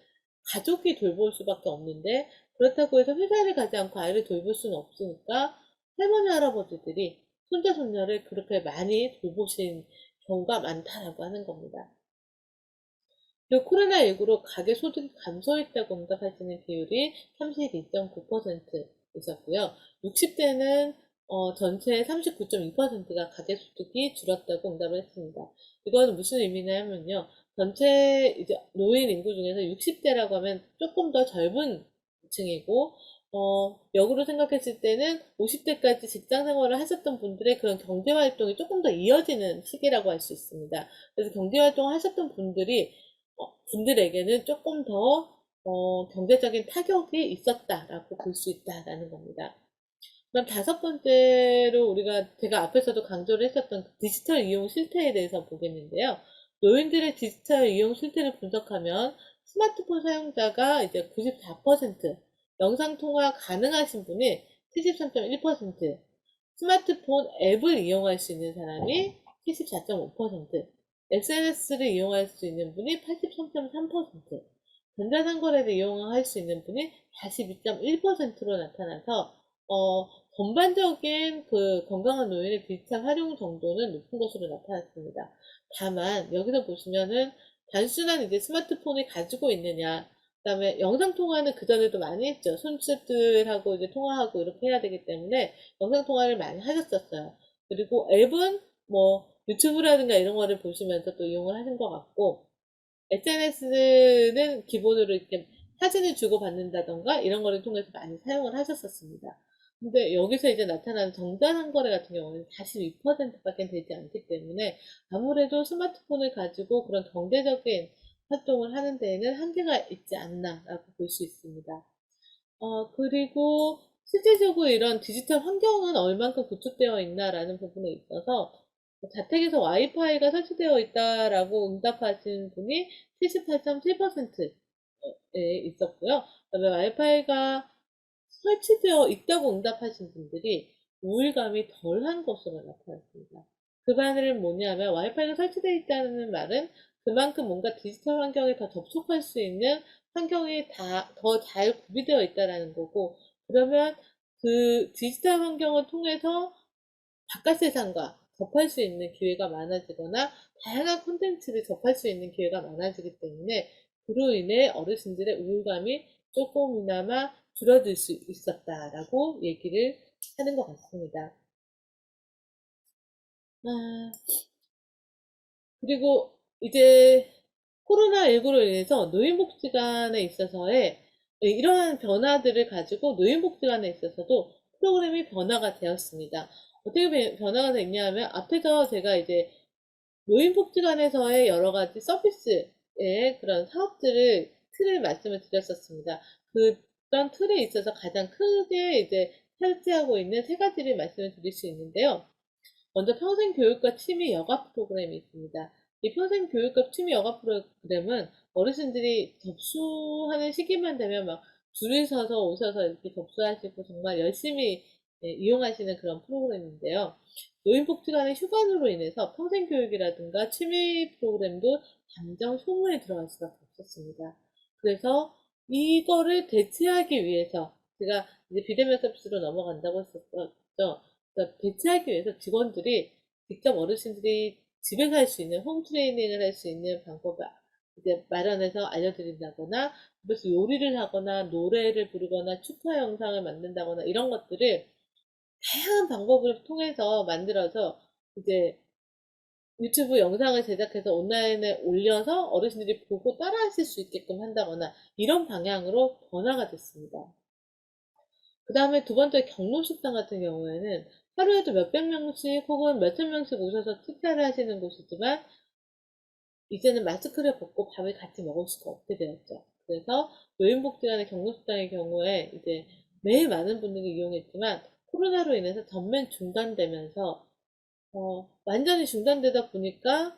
가족이 돌볼 수밖에 없는데 그렇다고 해서 회사를 가지 않고 아이를 돌볼 수는 없으니까 할머니, 할아버지들이 손자, 손녀를 그렇게 많이 돌보신 경우가 많다라고 하는 겁니다. 그리고 코로나19로 가계소득이 감소했다고 응답하시는 비율이 32.9% 있었고요. 60대는 전체의 39.2%가 가계소득이 줄었다고 응답을 했습니다. 이거는 무슨 의미냐면요. 전체 이제 노인 인구 중에서 60대라고 하면 조금 더 젊은 층이고, 역으로 생각했을 때는 50대까지 직장 생활을 하셨던 분들의 그런 경제 활동이 조금 더 이어지는 시기라고 할 수 있습니다. 그래서 경제 활동을 하셨던 분들에게는 조금 더 경제적인 타격이 있었다라고 볼 수 있다라는 겁니다. 그럼 다섯 번째로 제가 앞에서도 강조를 했었던 디지털 이용 실태에 대해서 보겠는데요. 노인들의 디지털 이용 실태를 분석하면 스마트폰 사용자가 이제 94%, 영상통화 가능하신 분이 73.1%, 스마트폰 앱을 이용할 수 있는 사람이 74.5%, SNS를 이용할 수 있는 분이 83.3%, 전자상거래를 이용할 수 있는 분이 42.1%로 나타나서 전반적인 그 건강한 노인의 디지털 활용 정도는 높은 것으로 나타났습니다. 다만 여기서 보시면은 단순한 이제 스마트폰을 가지고 있느냐, 그다음에 영상 통화는 그전에도 많이 했죠. 손주들하고 이제 통화하고 이렇게 해야 되기 때문에 영상 통화를 많이 하셨었어요. 그리고 앱은 뭐 유튜브라든가 이런 거를 보시면서 또 이용을 하신 것 같고, SNS는 기본으로 이렇게 사진을 주고받는다던가 이런 거를 통해서 많이 사용을 하셨었습니다. 근데 여기서 이제 나타나는 정산한 거래 같은 경우는 42%밖에 되지 않기 때문에 아무래도 스마트폰을 가지고 그런 경제적인 활동을 하는 데에는 한계가 있지 않나라고 볼 수 있습니다. 그리고 실질적으로 이런 디지털 환경은 얼만큼 구축되어 있나라는 부분에 있어서 자택에서 와이파이가 설치되어 있다라고 응답하신 분이 78.7%에 있었고요. 그다음에 와이파이가 설치되어 있다고 응답하신 분들이 우울감이 덜한 것으로 나타났습니다. 그 말은 뭐냐면 와이파이가 설치되어 있다는 말은 그만큼 뭔가 디지털 환경에 더 접속할 수 있는 환경이 더 잘 구비되어 있다는 거고, 그러면 그 디지털 환경을 통해서 바깥 세상과 접할 수 있는 기회가 많아지거나 다양한 콘텐츠를 접할 수 있는 기회가 많아지기 때문에 그로 인해 어르신들의 우울감이 조금이나마 줄어들 수 있었다라고 얘기를 하는 것 같습니다. 아, 그리고 이제 코로나19로 인해서 노인복지관에 있어서의 이러한 변화들을 가지고 노인복지관에 있어서도 프로그램이 변화가 되었습니다. 어떻게 변화가 됐냐면 앞에서 제가 이제 노인복지관에서의 여러 가지 서비스의 그런 사업들을 틀을 말씀을 드렸었습니다. 그런 틀에 있어서 가장 크게 이제 차지하고 있는 세 가지를 말씀을 드릴 수 있는데요. 먼저 평생교육과 취미 여가 프로그램이 있습니다. 이 평생교육과 취미 여가 프로그램은 어르신들이 접수하는 시기만 되면 막 줄을 서서 오셔서 이렇게 접수하시고 정말 열심히 이용하시는 그런 프로그램인데요. 노인복지관의 휴관으로 인해서 평생교육이라든가 취미 프로그램도 잠정 소모에 들어갈 수밖에 없었습니다. 그래서 이거를 대체하기 위해서 제가 이제 비대면 서비스로 넘어간다고 했었죠. 그러니까 대체하기 위해서 직원들이 직접 어르신들이 집에서 할 수 있는 홈 트레이닝을 할 수 있는 방법을 이제 마련해서 알려드린다거나, 그래서 요리를 하거나, 노래를 부르거나, 축하 영상을 만든다거나, 이런 것들을 다양한 방법을 통해서 만들어서 이제 유튜브 영상을 제작해서 온라인에 올려서 어르신들이 보고 따라 하실 수 있게끔 한다거나, 이런 방향으로 변화가 됐습니다. 그 다음에 두 번째 경로식당 같은 경우에는 하루에도 몇백 명씩 혹은 몇천 명씩 오셔서 식사를 하시는 곳이지만 이제는 마스크를 벗고 밥을 같이 먹을 수가 없게 되었죠. 그래서 노인복지관의 경로식당의 경우에 이제 매일 많은 분들이 이용했지만 코로나로 인해서 전면 중단되면서 완전히 중단되다 보니까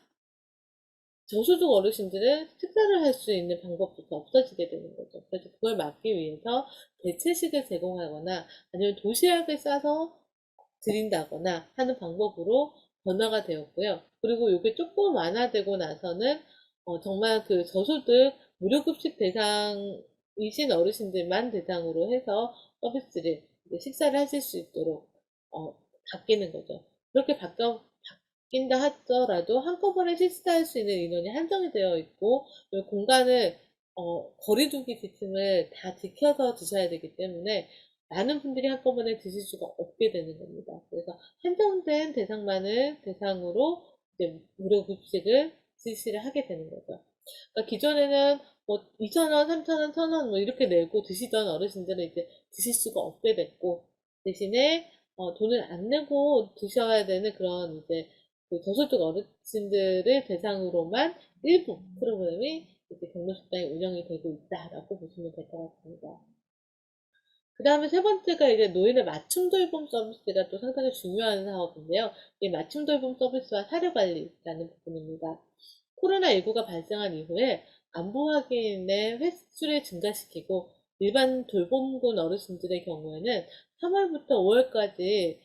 저소득 어르신들은 식사를 할 수 있는 방법부터 없어지게 되는 거죠. 그래서 그걸 막기 위해서 대체식을 제공하거나 아니면 도시락을 싸서 드린다거나 하는 방법으로 변화가 되었고요. 그리고 이게 조금 완화되고 나서는 정말 그 저소득 무료급식 대상이신 어르신들만 대상으로 해서 서비스를 식사를 하실 수 있도록 어, 바뀌는 거죠. 그렇게 바뀐다 하더라도 한꺼번에 식사할 수 있는 인원이 한정이 되어 있고 그리고 공간을 거리두기 지침을 다 지켜서 드셔야 되기 때문에 많은 분들이 한꺼번에 드실 수가 없게 되는 겁니다. 그래서 한정된 대상만을 대상으로 이제 무료 급식을 실시를 하게 되는 거죠. 그러니까 기존에는 뭐 2,000원, 3,000원, 1,000원 뭐 이렇게 내고 드시던 어르신들은 이제 드실 수가 없게 됐고 대신에 돈을 안 내고 드셔야 되는 그런 이제 그 저소득 어르신들을 대상으로만 일부 프로그램이 이제 경로식당이 운영이 되고 있다라고 보시면 될 것 같습니다. 그 다음에 세 번째가 이제 노인의 맞춤 돌봄 서비스가 또 상당히 중요한 사업인데요. 이 맞춤 돌봄 서비스와 사료 관리라는 부분입니다. 코로나19가 발생한 이후에 안부 확인의 횟수를 증가시키고 일반 돌봄군 어르신들의 경우에는 3월부터 5월까지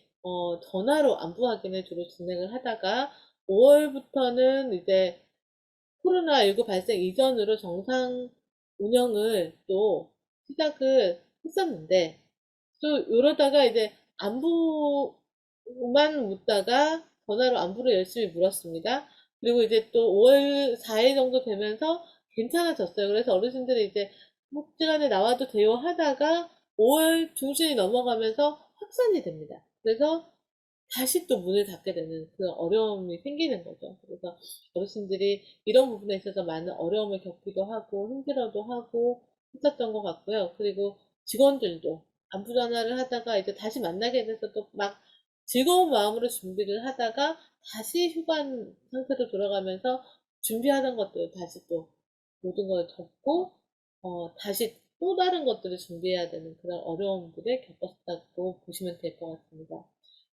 전화로 안부 확인을 주로 진행을 하다가 5월부터는 이제 코로나19 발생 이전으로 정상 운영을 또 시작을 했었는데 또 이러다가 이제 안부만 묻다가 전화로 안부를 열심히 물었습니다. 그리고 이제 또 5월 4일 정도 되면서 괜찮아졌어요. 그래서 어르신들이 이제 복지관에 나와도 돼요 하다가 5월 중순이 넘어가면서 확산이 됩니다. 그래서 다시 또 문을 닫게 되는 그 어려움이 생기는 거죠. 그래서 어르신들이 이런 부분에 있어서 많은 어려움을 겪기도 하고 힘들어도 하고 했었던 것 같고요. 그리고 직원들도 안부 전화를 하다가 이제 다시 만나게 돼서 또 막 즐거운 마음으로 준비를 하다가 다시 휴관 상태로 돌아가면서 준비하던 것들 다시 또 모든 걸 접고 다시 또 다른 것들을 준비해야 되는 그런 어려움들을 겪었다고 보시면 될 것 같습니다.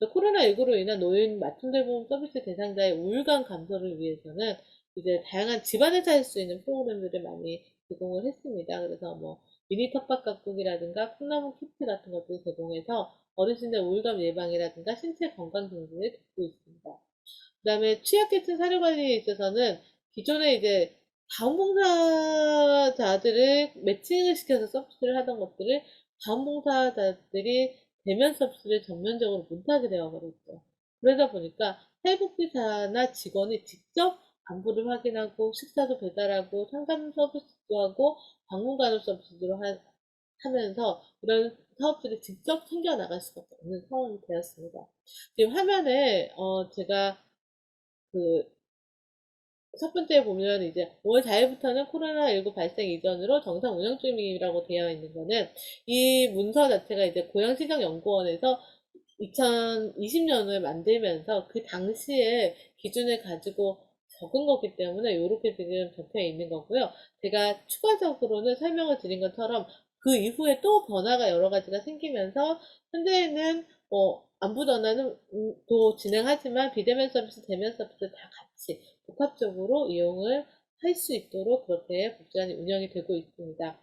코로나19로 인한 노인 맞춤돌봄 서비스 대상자의 우울감 감소를 위해서는 이제 다양한 집안에서 할 수 있는 프로그램들을 많이 제공을 했습니다. 그래서 뭐 미니 텃밭 가꾸기라든가 콩나물 키트 같은 것들을 제공해서 어르신의 우울감 예방이라든가 신체 건강 증진을 돕고 있습니다. 그 다음에 취약계층 사료 관리에 있어서는 기존에 이제 자원봉사자들을 매칭을 시켜서 서비스를 하던 것들을 자원봉사자들이 대면 서비스를 전면적으로 못하게 되어버렸죠. 그러다 보니까 사회복지사나 직원이 직접 안부를 확인하고 식사도 배달하고 상담 서비스도 하고 방문간호 서비스도 하면서 이런 사업들이 직접 생겨나갈 수밖에 없는 상황이 되었습니다. 지금 화면에 제가 그 첫 번째 보면 이제 5월 4일부터는 코로나19 발생 이전으로 정상 운영 중이라고 되어 있는 거는 이 문서 자체가 이제 고양시정연구원에서 2020년을 만들면서 그 당시에 기준을 가지고 적은 거기 때문에 이렇게 지금 적혀 있는 거고요. 제가 추가적으로는 설명을 드린 것처럼 그 이후에 또 변화가 여러 가지가 생기면서 현재는 안부 전화는 또 진행하지만 비대면 서비스, 대면 서비스 다 같이 복합적으로 이용을 할 수 있도록 그렇게 복지관이 운영이 되고 있습니다.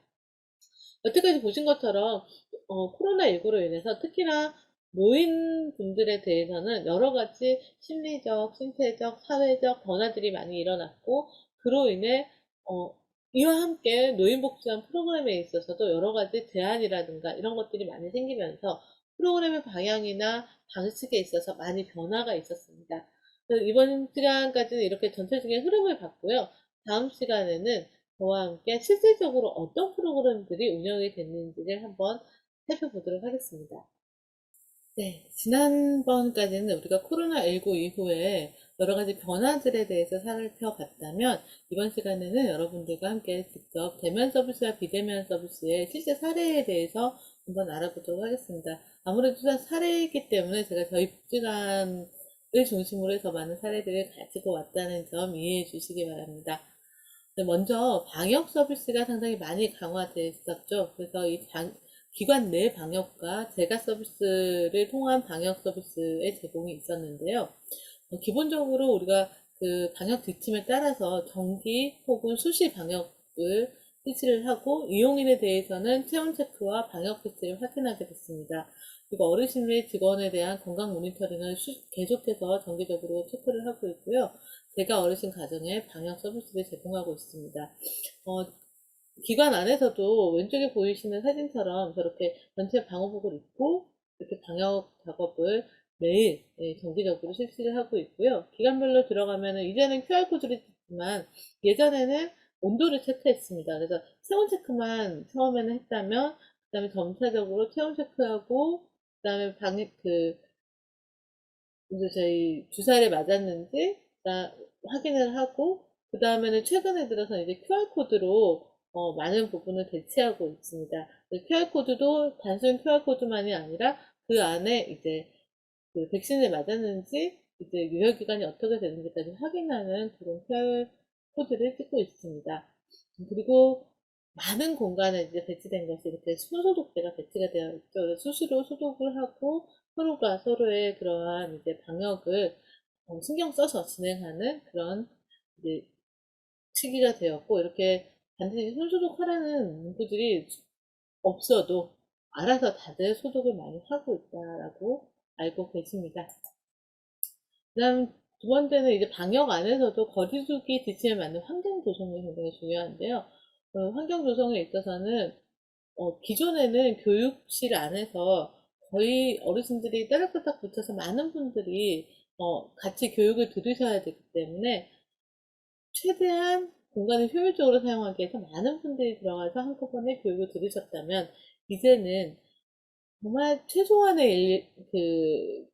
여태까지 보신 것처럼 코로나19로 인해서 특히나 노인분들에 대해서는 여러 가지 심리적, 신체적, 사회적 변화들이 많이 일어났고, 그로 인해 이와 함께 노인복지관 프로그램에 있어서도 여러 가지 제한이라든가 이런 것들이 많이 생기면서 프로그램의 방향이나 방식에 있어서 많이 변화가 있었습니다. 그래서 이번 시간까지는 이렇게 전체적인 흐름을 봤고요. 다음 시간에는 저와 함께 실질적으로 어떤 프로그램들이 운영이 됐는지를 한번 살펴보도록 하겠습니다. 네, 지난번까지는 우리가 코로나19 이후에 여러 가지 변화들에 대해서 살펴봤다면, 이번 시간에는 여러분들과 함께 직접 대면 서비스와 비대면 서비스의 실제 사례에 대해서 한번 알아보도록 하겠습니다. 아무래도 사례이기 때문에 제가 저희 복지관을 중심으로 해서 많은 사례들을 가지고 왔다는 점 이해해 주시기 바랍니다. 먼저 방역 서비스가 상당히 많이 강화됐었죠. 그래서 기관 내 방역과 재가 서비스를 통한 방역 서비스의 제공이 있었는데요. 기본적으로 우리가 그 방역 지침에 따라서 정기 혹은 수시 방역을 실시를 하고, 이용인에 대해서는 체온 체크와 방역 패치를 확인하게 됐습니다. 그리고 어르신 및 직원에 대한 건강 모니터링을 계속해서 정기적으로 체크를 하고 있고요. 제가 어르신 가정에 방역 서비스를 제공하고 있습니다. 기관 안에서도 왼쪽에 보이시는 사진처럼 저렇게 전체 방호복을 입고 이렇게 방역 작업을 매일 정기적으로 실시를 하고 있고요. 기관별로 들어가면은 이제는 QR코드를 찍지만 예전에는 온도를 체크했습니다. 그래서 체온 체크만 처음에는 했다면, 그 다음에 점차적으로 체온 체크하고, 그 다음에 이제 저희 주사를 맞았는지 확인을 하고, 그 다음에는 최근에 들어서 이제 QR코드로 많은 부분을 대체하고 있습니다. QR코드도 단순 QR코드만이 아니라 그 안에 이제 그 백신을 맞았는지 이제 유효기간이 어떻게 되는지까지 확인하는 그런 QR코드를 찍고 있습니다. 그리고 많은 공간에 이제 배치된 것이 이렇게 손소독제가 배치가 되어 있죠. 수시로 소독을 하고 서로가 서로의 그러한 이제 방역을 신경 써서 진행하는 그런 이제 시기가 되었고, 이렇게 반드시 손소독하라는 문구들이 없어도 알아서 다들 소독을 많이 하고 있다라고 알고 계십니다. 그다음 두 번째는 이제 방역 안에서도 거리두기 지침에 맞는 환경 조성이 굉장히 중요한데요. 환경 조성에 있어서는 기존에는 교육실 안에서 거의 어르신들이 따닥따닥 붙어서 많은 분들이 같이 교육을 들으셔야 되기 때문에 최대한 공간을 효율적으로 사용하기 위해서 많은 분들이 들어가서 한꺼번에 교육을 들으셨다면, 이제는 정말 최소한의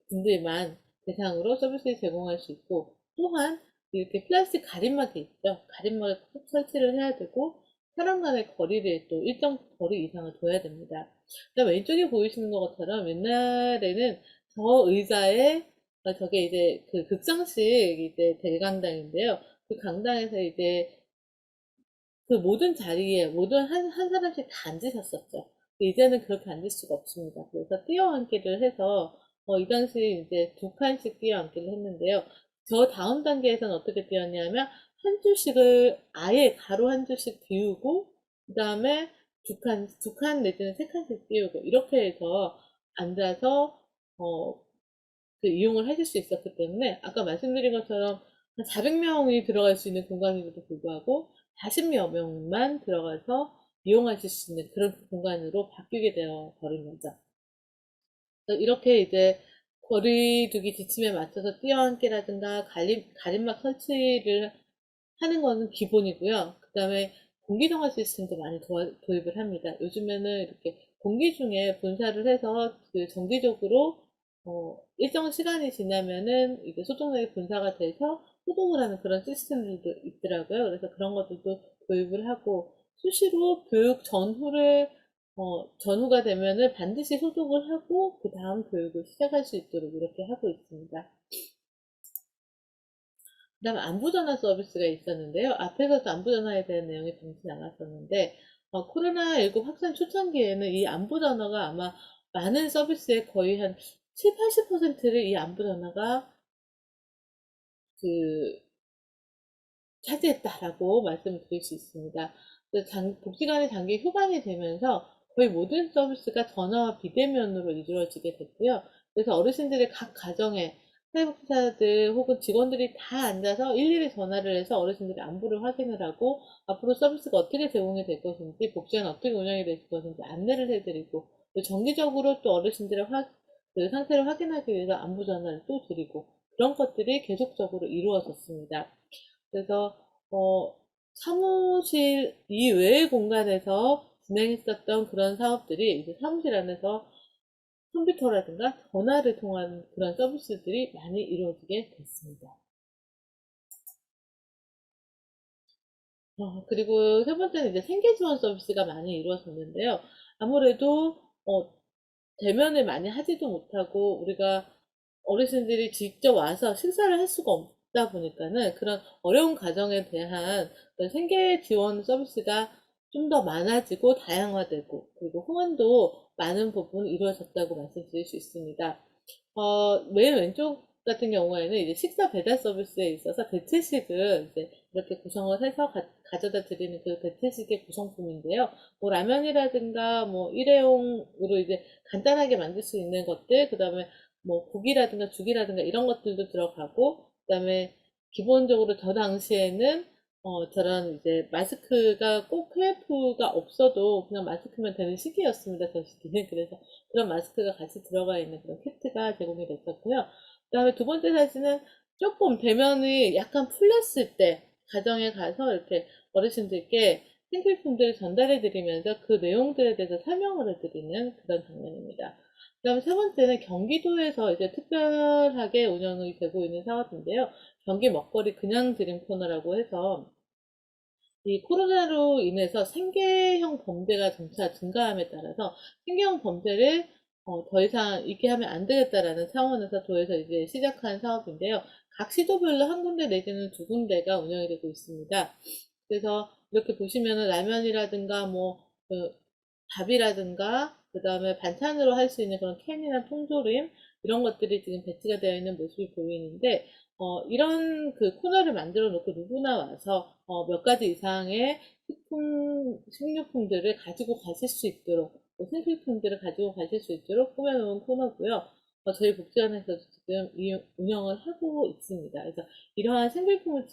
분들만 대상으로 서비스를 제공할 수 있고, 또한 이렇게 플라스틱 가림막이 있죠. 가림막을 꼭 설치를 해야 되고, 사람 간의 거리를 또 일정 거리 이상을 둬야 됩니다. 그다음 왼쪽에 보이시는 것처럼 옛날에는 저 의자에 저게 이제 그 극장식 이제 대강당인데요. 그 강당에서 이제 그 모든 자리에 모든 한 사람씩 다 앉으셨었죠. 이제는 그렇게 앉을 수가 없습니다. 그래서 뛰어앉기를 해서 이 당시 이제 두 칸씩 뛰어앉기를 했는데요. 저 다음 단계에서는 어떻게 뛰었냐면 한 줄씩을 아예 가로 한 줄씩 비우고, 그 다음에 두 칸 내지는 세 칸씩 띄우고 이렇게 해서 앉아서 그 이용을 하실 수 있었기 때문에, 아까 말씀드린 것처럼 한 400명이 들어갈 수 있는 공간임에도 불구하고 40여 명만 들어가서 이용하실 수 있는 그런 공간으로 바뀌게 되어 버린 거죠. 이렇게 이제 거리두기 지침에 맞춰서 뛰어앉기라든가 가림막 설치를 하는 거는 기본이고요. 그 다음에 공기정화 시스템도 많이 도입을 합니다. 요즘에는 이렇게 공기 중에 분사를 해서 그 정기적으로 일정 시간이 지나면은 이게 소독약이 분사가 돼서 소독을 하는 그런 시스템들도 있더라고요. 그래서 그런 것들도 도입을 하고, 수시로 교육 전후가 되면은 반드시 소독을 하고 그 다음 교육을 시작할 수 있도록 이렇게 하고 있습니다. 그다음에 안부전화 서비스가 있었는데요. 앞에서도 안부전화에 대한 내용이 잠시 나갔었는데, 코로나19 확산 초창기에는 이 안부전화가 아마 많은 서비스의 거의 한 7, 80%를 이 안부전화가 그 차지했다라고 말씀을 드릴 수 있습니다. 복지관의 장기 후반이 되면서 거의 모든 서비스가 전화와 비대면으로 이루어지게 됐고요. 그래서 어르신들의 각 가정에 사회복지사들 혹은 직원들이 다 앉아서 일일이 전화를 해서 어르신들의 안부를 확인을 하고 앞으로 서비스가 어떻게 제공이 될 것인지, 복지관 어떻게 운영이 될 것인지 안내를 해드리고, 또 정기적으로 또 어르신들의 그 상태를 확인하기 위해서 안부 전화를 또 드리고, 그런 것들이 계속적으로 이루어졌습니다. 그래서 사무실 이외의 공간에서 진행했었던 그런 사업들이 이제 사무실 안에서 컴퓨터라든가 전화를 통한 그런 서비스들이 많이 이루어지게 됐습니다. 그리고 세 번째는 이제 생계 지원 서비스가 많이 이루어졌는데요. 아무래도 대면을 많이 하지도 못하고 우리가 어르신들이 직접 와서 식사를 할 수가 없다 보니까는 그런 어려운 가정에 대한 그런 생계 지원 서비스가 좀 더 많아지고 다양화되고, 그리고 후원도 많은 부분 이루어졌다고 말씀드릴 수 있습니다. 맨 왼쪽 같은 경우에는 이제 식사 배달 서비스에 있어서 대체식을 이제 이렇게 구성을 해서 가져다 드리는 그 대체식의 구성품인데요. 뭐 라면이라든가 뭐 일회용으로 이제 간단하게 만들 수 있는 것들, 그 다음에 뭐 국이라든가 죽이라든가 이런 것들도 들어가고, 그 다음에 기본적으로 저 당시에는 저런 이제 마스크가 꼭 KF가 없어도 그냥 마스크면 되는 시기였습니다. 저 시기는. 그래서 그런 마스크가 같이 들어가 있는 그런 키트가 제공이 됐었고요. 그 다음에 두 번째 사진은 조금 대면이 약간 풀렸을 때 가정에 가서 이렇게 어르신들께 생필품들을 전달해 드리면서 그 내용들에 대해서 설명을 해드리는 그런 장면입니다. 그 다음에 세 번째는 경기도에서 이제 특별하게 운영이 되고 있는 사업인데요. 경기 먹거리 그냥 드림 코너라고 해서 이 코로나로 인해서 생계형 범죄가 점차 증가함에 따라서 생계형 범죄를 더 이상 있게 하면 안 되겠다라는 차원에서 도에서 이제 시작한 사업인데요. 각 시도별로 한 군데 내지는 두 군데가 운영이 되고 있습니다. 그래서 이렇게 보시면은 라면이라든가 뭐 밥이라든가 그 다음에 반찬으로 할 수 있는 그런 캔이나 통조림 이런 것들이 지금 배치가 되어 있는 모습이 보이는데, 이런 그 코너를 만들어 놓고 누구나 와서 몇 가지 이상의 식료품들을 가지고 가실 수 있도록, 생필품들을 가지고 가실 수 있도록 꾸며놓은 코너고요. 저희 복지관에서도 지금 운영을 하고 있습니다. 그래서 이러한 생필품을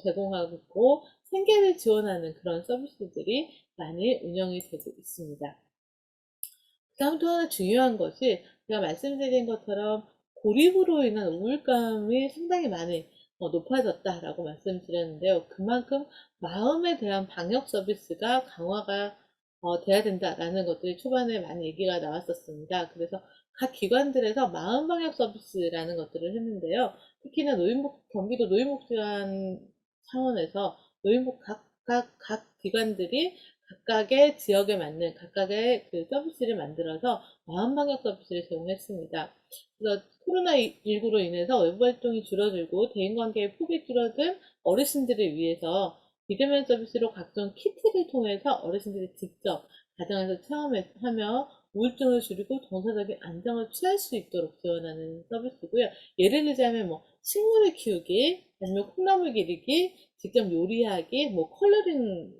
제공하고 생계를 지원하는 그런 서비스들이 많이 운영이 되고 있습니다. 다음 또 하나 중요한 것이, 제가 말씀드린 것처럼 고립으로 인한 우울감이 상당히 많이 높아졌다라고 말씀드렸는데요. 그만큼 마음에 대한 방역 서비스가 강화가 돼야 된다라는 것들이 초반에 많이 얘기가 나왔었습니다. 그래서 각 기관들에서 마음 방역 서비스라는 것들을 했는데요. 특히나 경기도 노인복지관 차원에서 각 기관들이 각각의 지역에 맞는 각각의 그 서비스를 만들어서 마음방역 서비스를 제공했습니다. 그래서 코로나19로 인해서 외부 활동이 줄어들고 대인관계의 폭이 줄어든 어르신들을 위해서 비대면 서비스로 각종 키트를 통해서 어르신들이 직접 가정에서 체험하며 우울증을 줄이고 정서적인 안정을 취할 수 있도록 지원하는 서비스고요. 예를 들자면 뭐 식물을 키우기, 아니면 콩나물 기르기, 직접 요리하기, 뭐 컬러링,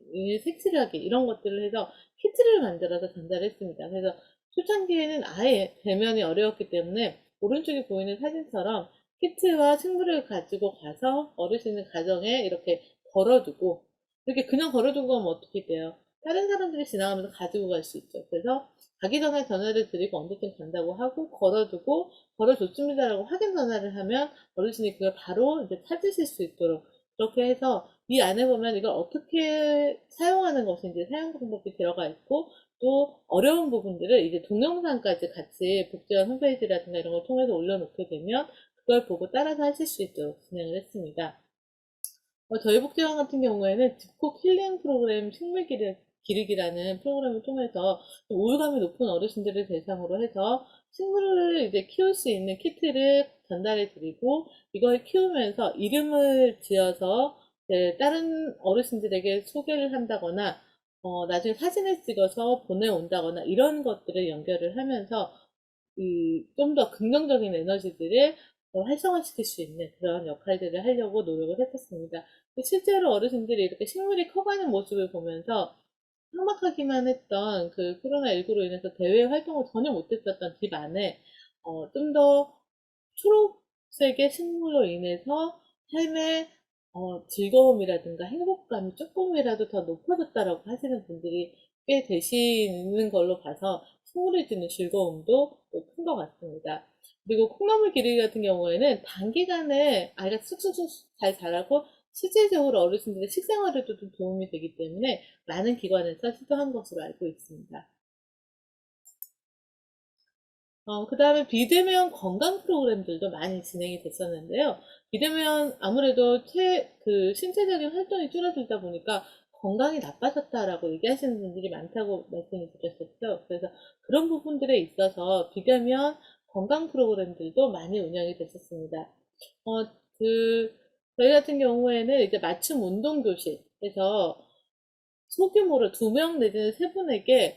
색칠하기 이런 것들을 해서 키트를 만들어서 전달했습니다. 그래서 초창기에는 아예 대면이 어려웠기 때문에 오른쪽에 보이는 사진처럼 키트와 식물을 가지고 가서 어르신의 가정에 이렇게 걸어두고, 이렇게 그냥 걸어두고 가면 어떻게 돼요? 다른 사람들이 지나가면서 가지고 갈 수 있죠. 그래서 가기 전에 전화를 드리고 언제쯤 간다고 하고 걸어두고, 걸어줬습니다라고 확인 전화를 하면 어르신이 그걸 바로 이제 찾으실 수 있도록, 그렇게 해서 이 안에 보면 이걸 어떻게 사용하는 것인지 사용 방법이 들어가 있고, 또 어려운 부분들을 이제 동영상까지 같이 복지관 홈페이지라든가 이런 걸 통해서 올려놓게 되면 그걸 보고 따라서 하실 수 있도록 진행을 했습니다. 저희 복지관 같은 경우에는 집콕 힐링 프로그램 식물 기르기라는 프로그램을 통해서 우울감이 높은 어르신들을 대상으로 해서 식물을 이제 키울 수 있는 키트를 전달해 드리고, 이걸 키우면서 이름을 지어서 다른 어르신들에게 소개를 한다거나, 나중에 사진을 찍어서 보내온다거나, 이런 것들을 연결을 하면서 좀 더 긍정적인 에너지들을 활성화시킬 수 있는 그런 역할들을 하려고 노력을 했었습니다. 실제로 어르신들이 이렇게 식물이 커가는 모습을 보면서 삭막하기만 했던 그 코로나19로 인해서 대외 활동을 전혀 못했었던 집 안에 좀 더 초록색의 식물로 인해서 삶의 즐거움이라든가 행복감이 조금이라도 더 높아졌다라고 하시는 분들이 꽤 되시는 걸로 봐서 식물을 주는 즐거움도 큰 것 같습니다. 그리고 콩나물 기르기 같은 경우에는 단기간에 아이가 쑥쑥쑥 잘 자라고 실질적으로 어르신들의 식생활에도 좀 도움이 되기 때문에 많은 기관에서 시도한 것으로 알고 있습니다. 그 다음에 비대면 건강 프로그램들도 많이 진행이 됐었는데요. 비대면 아무래도 신체적인 활동이 줄어들다 보니까 건강이 나빠졌다라고 얘기하시는 분들이 많다고 말씀을 드렸었죠. 그래서 그런 부분들에 있어서 비대면 건강 프로그램들도 많이 운영이 됐었습니다. 어, 그, 저희 같은 경우에는 이제 맞춤 운동 교실에서 소규모로 2명 내지는 3분에게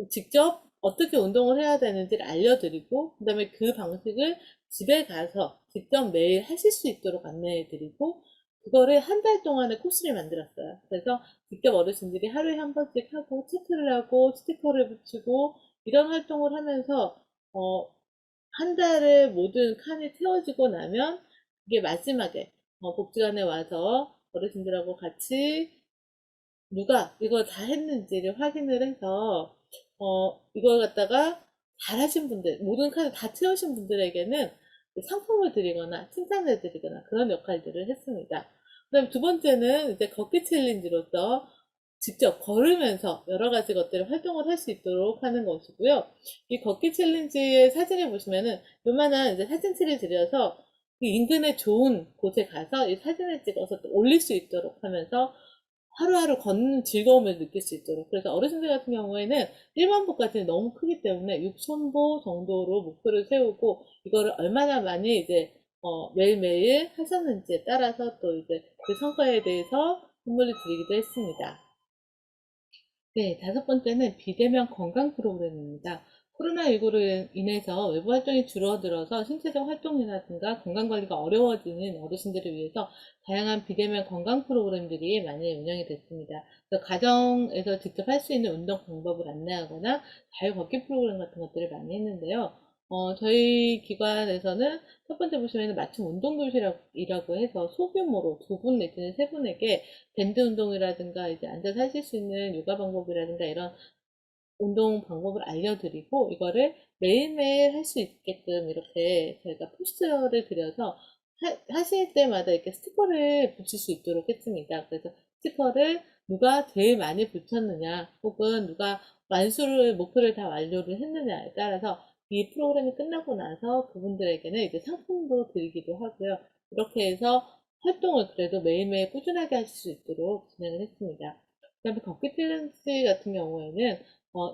직접 어떻게 운동을 해야 되는지를 알려드리고, 그 다음에 그 방식을 집에 가서 직접 매일 하실 수 있도록 안내해드리고, 그거를 한 달 동안의 코스를 만들었어요. 그래서 직접 어르신들이 하루에 한 번씩 하고, 체크를 하고, 스티커를 붙이고, 이런 활동을 하면서, 한 달을 모든 칸이 채워지고 나면, 이게 마지막에, 복지관에 와서 어르신들하고 같이 누가 이걸 다 했는지를 확인을 해서 이걸 갖다가 잘하신 분들, 모든 카드 다 채우신 분들에게는 상품을 드리거나 칭찬을 드리거나 그런 역할들을 했습니다. 그다음 두 번째는 이제 걷기 챌린지로서 직접 걸으면서 여러 가지 것들을 활동을 할 수 있도록 하는 것이고요. 이 걷기 챌린지의 사진을 보시면은 요만한 이제 사진치를 들여서 이 인근에 좋은 곳에 가서 이 사진을 찍어서 또 올릴 수 있도록 하면서 하루하루 걷는 즐거움을 느낄 수 있도록. 그래서 어르신들 같은 경우에는 1만 보까지는 너무 크기 때문에 6,000보 정도로 목표를 세우고, 이거를 얼마나 많이 이제 매일매일 하셨는지에 따라서 또 이제 그 성과에 대해서 선물을 드리기도 했습니다. 네, 다섯 번째는 비대면 건강 프로그램입니다. 코로나19로 인해서 외부 활동이 줄어들어서 신체적 활동이라든가 건강관리가 어려워지는 어르신들을 위해서 다양한 비대면 건강 프로그램들이 많이 운영이 됐습니다. 그래서 가정에서 직접 할 수 있는 운동 방법을 안내하거나 자유 걷기 프로그램 같은 것들을 많이 했는데요. 저희 기관에서는 첫 번째 보시면 맞춤 운동교실이라고 해서 소규모로 2분 내지는 3분에게 밴드 운동이라든가 이제 앉아서 하실 수 있는 요가 방법이라든가 이런 운동 방법을 알려드리고, 이거를 매일매일 할 수 있게끔 이렇게 저희가 포스터를 드려서 하실 때마다 이렇게 스티커를 붙일 수 있도록 했습니다. 그래서 스티커를 누가 제일 많이 붙였느냐, 혹은 누가 목표를 다 완료를 했느냐에 따라서 이 프로그램이 끝나고 나서 그분들에게는 이제 상품도 드리기도 하고요. 이렇게 해서 활동을 그래도 매일매일 꾸준하게 하실 수 있도록 진행을 했습니다. 그 다음에 걷기 챌린지 같은 경우에는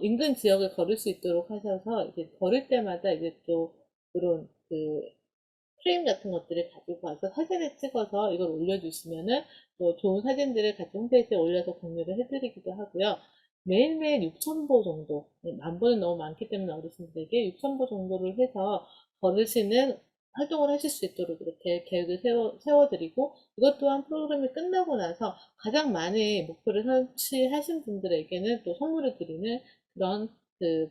인근 지역을 걸을 수 있도록 하셔서 이제 걸을 때마다 이제 또 그런 프레임 같은 것들을 가지고 와서 사진을 찍어서 이걸 올려주시면은 또 좋은 사진들을 같이 홈페이지에 올려서 공유를 해드리기도 하고요. 매일매일 6,000보 정도, 만 보는 너무 많기 때문에 어르신들에게 6,000보 정도를 해서 걸으시는 활동을 하실 수 있도록 이렇게 계획을 세워드리고, 이것 또한 프로그램이 끝나고 나서 가장 많이 목표를 설치하신 분들에게는 또 선물을 드리는 그런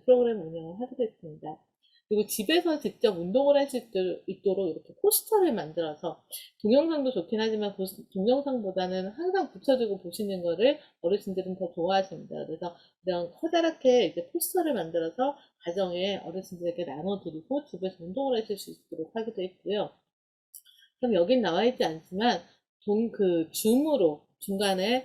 프로그램 운영을 하게 됐습니다. 그리고 집에서 직접 운동을 할 수 있도록 이렇게 포스터를 만들어서, 동영상도 좋긴 하지만 동영상보다는 항상 붙여주고 보시는 거를 어르신들은 더 좋아하십니다. 그래서 이런 커다랗게 이제 포스터를 만들어서 가정에 어르신들에게 나눠드리고 집에서 운동을 하실 수 있도록 하기도 했고요. 그럼 여긴 나와 있지 않지만 줌으로 중간에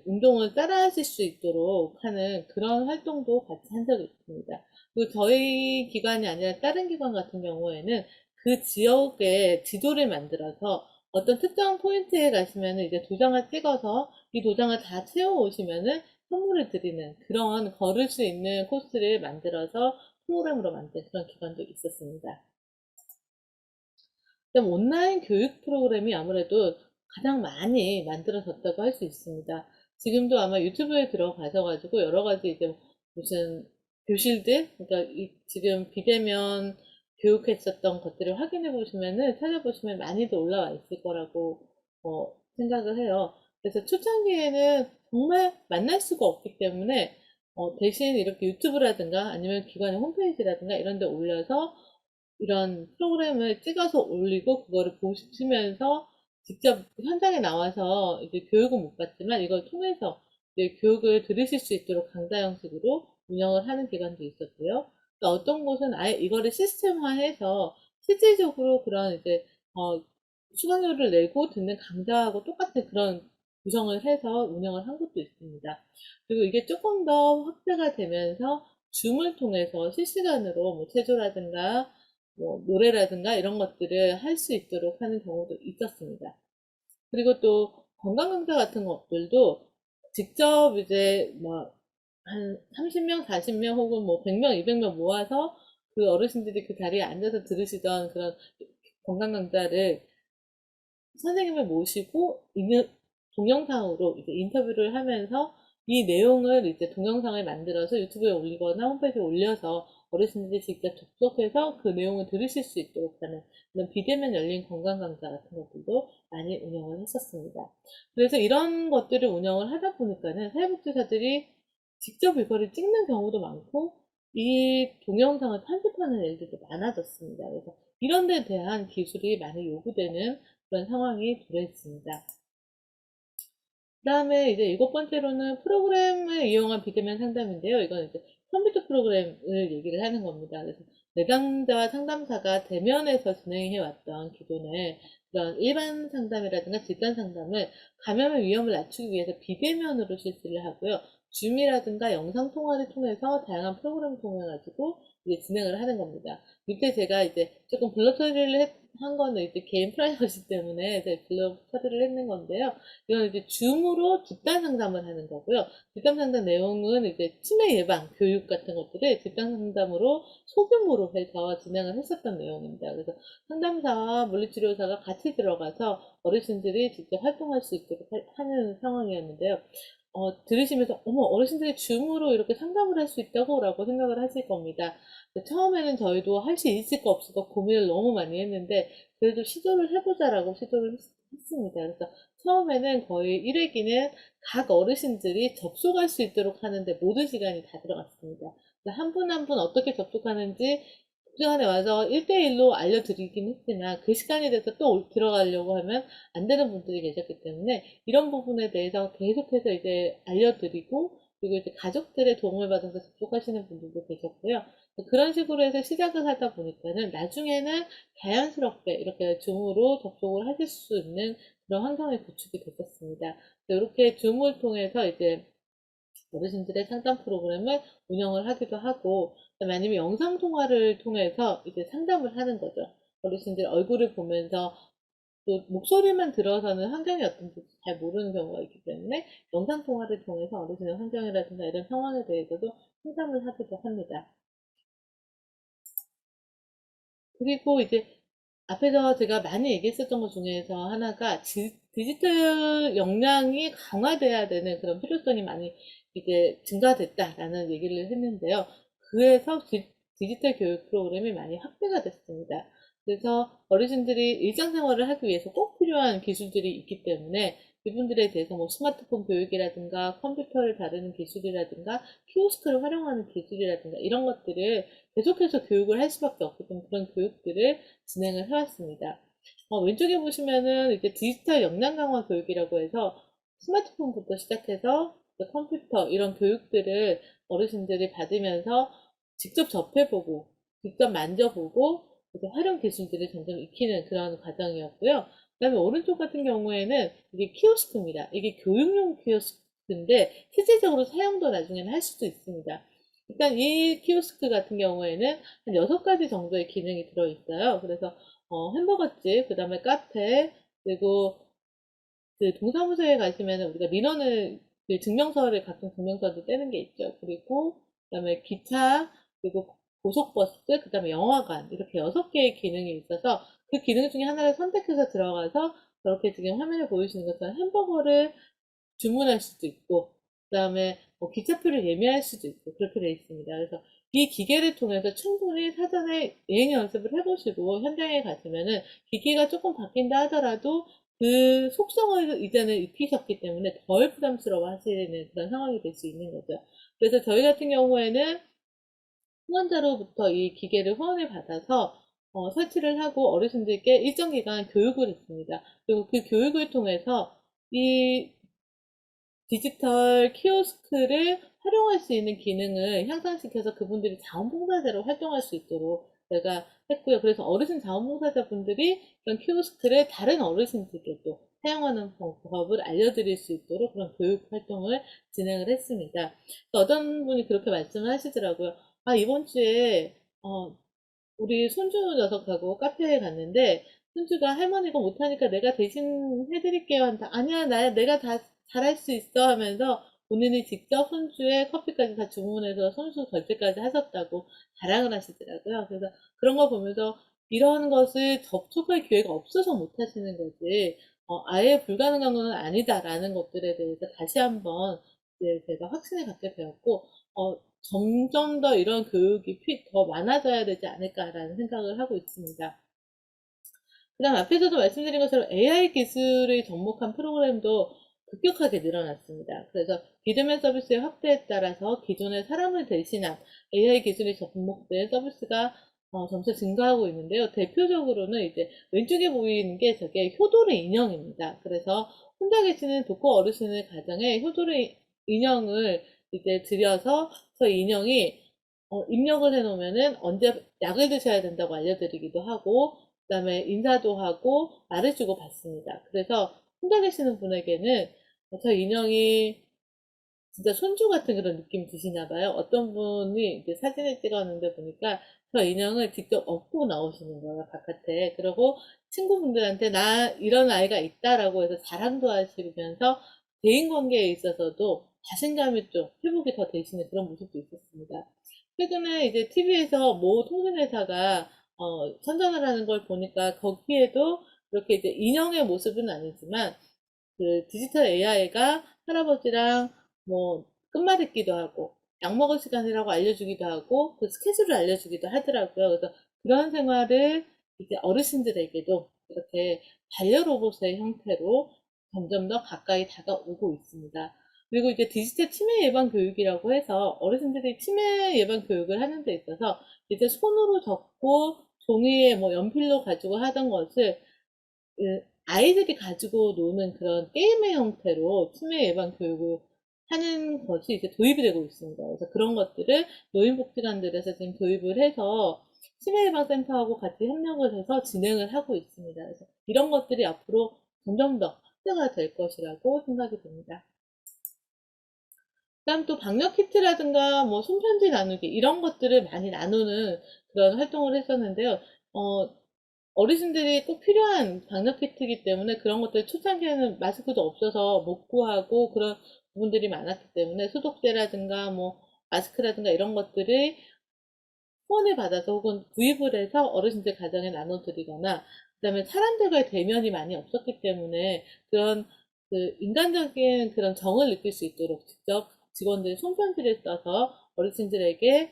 운동을 따라 하실 수 있도록 하는 그런 활동도 같이 한 적이 있습니다. 그리고 저희 기관이 아니라 다른 기관 같은 경우에는 그 지역의 지도를 만들어서 어떤 특정 포인트에 가시면은 이제 도장을 찍어서 이 도장을 다 채워 오시면은 선물을 드리는 그런 걸을 수 있는 코스를 만들어서 프로그램으로 만든 그런 기관도 있었습니다. 그럼 온라인 교육 프로그램이 아무래도 가장 많이 만들어졌다고 할 수 있습니다. 지금도 아마 유튜브에 들어가셔가지고 여러 가지 이제 무슨 교실들, 그러니까 지금 비대면 교육했었던 것들을 확인해 보시면은 찾아보시면 많이도 올라와 있을 거라고 생각을 해요. 그래서 초창기에는 정말 만날 수가 없기 때문에 대신 이렇게 유튜브라든가 아니면 기관의 홈페이지라든가 이런 데 올려서 이런 프로그램을 찍어서 올리고 그거를 보시면서 직접 현장에 나와서 이제 교육은 못 받지만 이걸 통해서 이제 교육을 들으실 수 있도록 강좌 형식으로 운영을 하는 기관도 있었고요. 또 어떤 곳은 아예 이거를 시스템화해서 실질적으로 그런 이제 수강료를 내고 듣는 강좌하고 똑같은 그런 구성을 해서 운영을 한 곳도 있습니다. 그리고 이게 조금 더 확대가 되면서 줌을 통해서 실시간으로 뭐 체조라든가 뭐 노래라든가 이런 것들을 할 수 있도록 하는 경우도 있었습니다. 그리고 또 건강 강좌 같은 것들도 직접 이제 뭐 한 30명, 40명 혹은 뭐 100명, 200명 모아서 그 어르신들이 그 자리에 앉아서 들으시던 그런 건강 강좌를 선생님을 모시고 있는 동영상으로 이제 인터뷰를 하면서 이 내용을 이제 동영상을 만들어서 유튜브에 올리거나 홈페이지에 올려서 어르신들이 직접 접속해서 그 내용을 들으실 수 있도록 하는 그런 비대면 열린 건강 강좌 같은 것들도 많이 운영을 했었습니다. 그래서 이런 것들을 운영을 하다 보니까는 사회복지사들이 직접 이거를 찍는 경우도 많고 이 동영상을 편집하는 일들도 많아졌습니다. 그래서 이런 데 대한 기술이 많이 요구되는 그런 상황이 도래했습니다. 그 다음에 이제 일곱 번째로는 프로그램을 이용한 비대면 상담인데요. 이건 이제 컴퓨터 프로그램을 얘기를 하는 겁니다. 그래서 내담자와 상담사가 대면에서 진행해왔던 기존의 그런 일반 상담이라든가 집단 상담을 감염의 위험을 낮추기 위해서 비대면으로 실시를 하고요. 줌이라든가 영상통화를 통해서 다양한 프로그램을 통해가지고 이제 진행을 하는 겁니다. 밑에 제가 이제 조금 블러 처리를 한 거는 이제 개인 프라이버시 때문에 이제 블러 처리를 했는 건데요. 이건 이제 줌으로 집단 상담을 하는 거고요. 집단 상담 내용은 이제 치매 예방, 교육 같은 것들을 집단 상담으로 소규모로 해서 진행을 했었던 내용입니다. 그래서 상담사와 물리치료사가 같이 들어가서 어르신들이 직접 활동할 수 있도록 하는 상황이었는데요. 들으시면서 어머 어르신들이 줌으로 이렇게 상담을 할 수 있다고 라고 생각을 하실 겁니다. 처음에는 저희도 할 수 있을까 없을까 고민을 너무 많이 했는데 그래도 시도를 해보자라고 시도를 했습니다. 그래서 처음에는 거의 1회기는 각 어르신들이 접속할 수 있도록 하는데 모든 시간이 다 들어갔습니다. 한 분 한 분 어떻게 접속하는지 그 시간에 와서 1대1로 알려드리긴 했지만 그 시간이 돼서 또 들어가려고 하면 안 되는 분들이 계셨기 때문에 이런 부분에 대해서 계속해서 이제 알려드리고 그리고 이제 가족들의 도움을 받아서 접속하시는 분들도 계셨고요. 그런 식으로 해서 시작을 하다 보니까는 나중에는 자연스럽게 이렇게 줌으로 접속을 하실 수 있는 그런 환경이 구축이 됐었습니다. 이렇게 줌을 통해서 이제 어르신들의 상담 프로그램을 운영을 하기도 하고, 아니면 영상 통화를 통해서 이제 상담을 하는 거죠. 어르신들 얼굴을 보면서 또 목소리만 들어서는 환경이 어떤지 잘 모르는 경우가 있기 때문에 영상 통화를 통해서 어르신의 환경이라든가 이런 상황에 대해서도 상담을 하기도 합니다. 그리고 이제 앞에서 제가 많이 얘기했었던 것 중에서 하나가 디지털 역량이 강화돼야 되는 그런 필요성이 많이 이제 증가됐다라는 얘기를 했는데요. 그래서 디지털 교육 프로그램이 많이 확대가 됐습니다. 그래서 어르신들이 일상생활을 하기 위해서 꼭 필요한 기술들이 있기 때문에 이분들에 대해서 뭐 스마트폰 교육이라든가 컴퓨터를 다루는 기술이라든가 키오스크를 활용하는 기술이라든가 이런 것들을 계속해서 교육을 할 수밖에 없기 때문에 그런 교육들을 진행을 해왔습니다. 왼쪽에 보시면은 이제 디지털 역량 강화 교육이라고 해서 스마트폰부터 시작해서 컴퓨터 이런 교육들을 어르신들이 받으면서 직접 접해보고 직접 만져보고 그래서 활용 기술들을 점점 익히는 그런 과정이었고요. 그다음에 오른쪽 같은 경우에는 이게 키오스크입니다. 이게 교육용 키오스크인데 실질적으로 사용도 나중에는 할 수도 있습니다. 일단 이 키오스크 같은 경우에는 한 6가지 정도의 기능이 들어있어요. 그래서 햄버거집, 그 다음에 카페, 그리고 그 동사무소에 가시면 우리가 민원을 그 증명서를 각종 증명서도 떼는 게 있죠. 그리고 그다음에 기차, 그리고 고속버스, 그다음에 영화관 이렇게 6개의 기능이 있어서 그 기능 중에 하나를 선택해서 들어가서 저렇게 지금 화면에 보여주시는 것처럼 햄버거를 주문할 수도 있고, 그다음에 뭐 기차표를 예매할 수도 있고 그렇게 되어 있습니다. 그래서 이 기계를 통해서 충분히 사전에 예행 연습을 해보시고 현장에 가시면은 기계가 조금 바뀐다 하더라도 그 속성을 이제는 익히셨기 때문에 덜 부담스러워 하시는 그런 상황이 될 수 있는 거죠. 그래서 저희 같은 경우에는 후원자로부터 이 기계를 후원을 받아서 설치를 하고 어르신들께 일정 기간 교육을 했습니다. 그리고 그 교육을 통해서 이 디지털 키오스크를 활용할 수 있는 기능을 향상시켜서 그분들이 자원봉사자로 활동할 수 있도록 제가 했고요. 그래서 어르신 자원봉사자분들이 그런 키오스크를 다른 어르신들께도 사용하는 방법을 알려드릴 수 있도록 그런 교육 활동을 진행을 했습니다. 어떤 분이 그렇게 말씀을 하시더라고요. 아, 이번 주에 우리 손주 녀석하고 카페에 갔는데 손주가 할머니가 못하니까 내가 대신 해드릴게요 한다. 아니야, 내가 다 잘할 수 있어 하면서 본인이 직접 손주의 커피까지 다 주문해서 손수 결제까지 하셨다고 자랑을 하시더라고요. 그래서 그런 거 보면서 이런 것을 접촉할 기회가 없어서 못 하시는 거지, 아예 불가능한 건 아니다라는 것들에 대해서 다시 한번 이제 제가 확신을 갖게 되었고, 점점 더 이런 교육이 더 많아져야 되지 않을까라는 생각을 하고 있습니다. 그 다음 앞에서도 말씀드린 것처럼 AI 기술을 접목한 프로그램도 급격하게 늘어났습니다. 그래서 비대면 서비스의 확대에 따라서 기존의 사람을 대신한 AI 기술이 접목된 서비스가 점차 증가하고 있는데요. 대표적으로는 이제 왼쪽에 보이는 게 저게 효도의 인형입니다. 그래서 혼자 계시는 독거 어르신의 가정에 효도의 인형을 이제 들여서 저 인형이 입력을 해놓으면은 언제 약을 드셔야 된다고 알려드리기도 하고, 그 다음에 인사도 하고 말을 주고 받습니다. 그래서 혼자 계시는 분에게는 저 인형이 진짜 손주 같은 그런 느낌 드시나 봐요. 어떤 분이 이제 사진을 찍었는데 보니까 저 인형을 직접 업고 나오시는 거예요, 바깥에. 그리고 친구분들한테 나 이런 아이가 있다라고 해서 자랑도 하시면서 대인 관계에 있어서도 자신감이 좀 회복이 더 되시는 그런 모습도 있었습니다. 최근에 이제 TV에서 모 통신회사가 선전을 하는 걸 보니까 거기에도 이렇게 이제 인형의 모습은 아니지만 그 디지털 AI가 할아버지랑 뭐 끝말잇기도 하고 약 먹을 시간이라고 알려주기도 하고 그 스케줄을 알려주기도 하더라고요. 그래서 그런 생활을 이제 어르신들에게도 이렇게 반려로봇의 형태로 점점 더 가까이 다가오고 있습니다. 그리고 이제 디지털 치매 예방 교육이라고 해서 어르신들이 치매 예방 교육을 하는 데 있어서 이제 손으로 적고 종이에 뭐 연필로 가지고 하던 것을 그 아이들이 가지고 노는 그런 게임의 형태로 치매 예방 교육을 하는 것이 이제 도입이 되고 있습니다. 그래서 그런 것들을 노인복지관들에서 지금 도입을 해서 치매 예방센터하고 같이 협력을 해서 진행을 하고 있습니다. 그래서 이런 것들이 앞으로 점점 더 확대가 될 것이라고 생각이 됩니다. 그다음 또 방역 키트라든가 뭐 손편지 나누기 이런 것들을 많이 나누는 그런 활동을 했었는데요. 어르신들이 꼭 필요한 방역 키트이기 때문에 그런 것들 초창기에는 마스크도 없어서 못 구하고 그런 부분들이 많았기 때문에 소독제라든가 뭐 마스크라든가 이런 것들을 후원을 받아서 혹은 구입을 해서 어르신들 가정에 나눠드리거나, 그다음에 사람들과의 대면이 많이 없었기 때문에 그런 그 인간적인 그런 정을 느낄 수 있도록 직접 직원들이 손편지를 써서 어르신들에게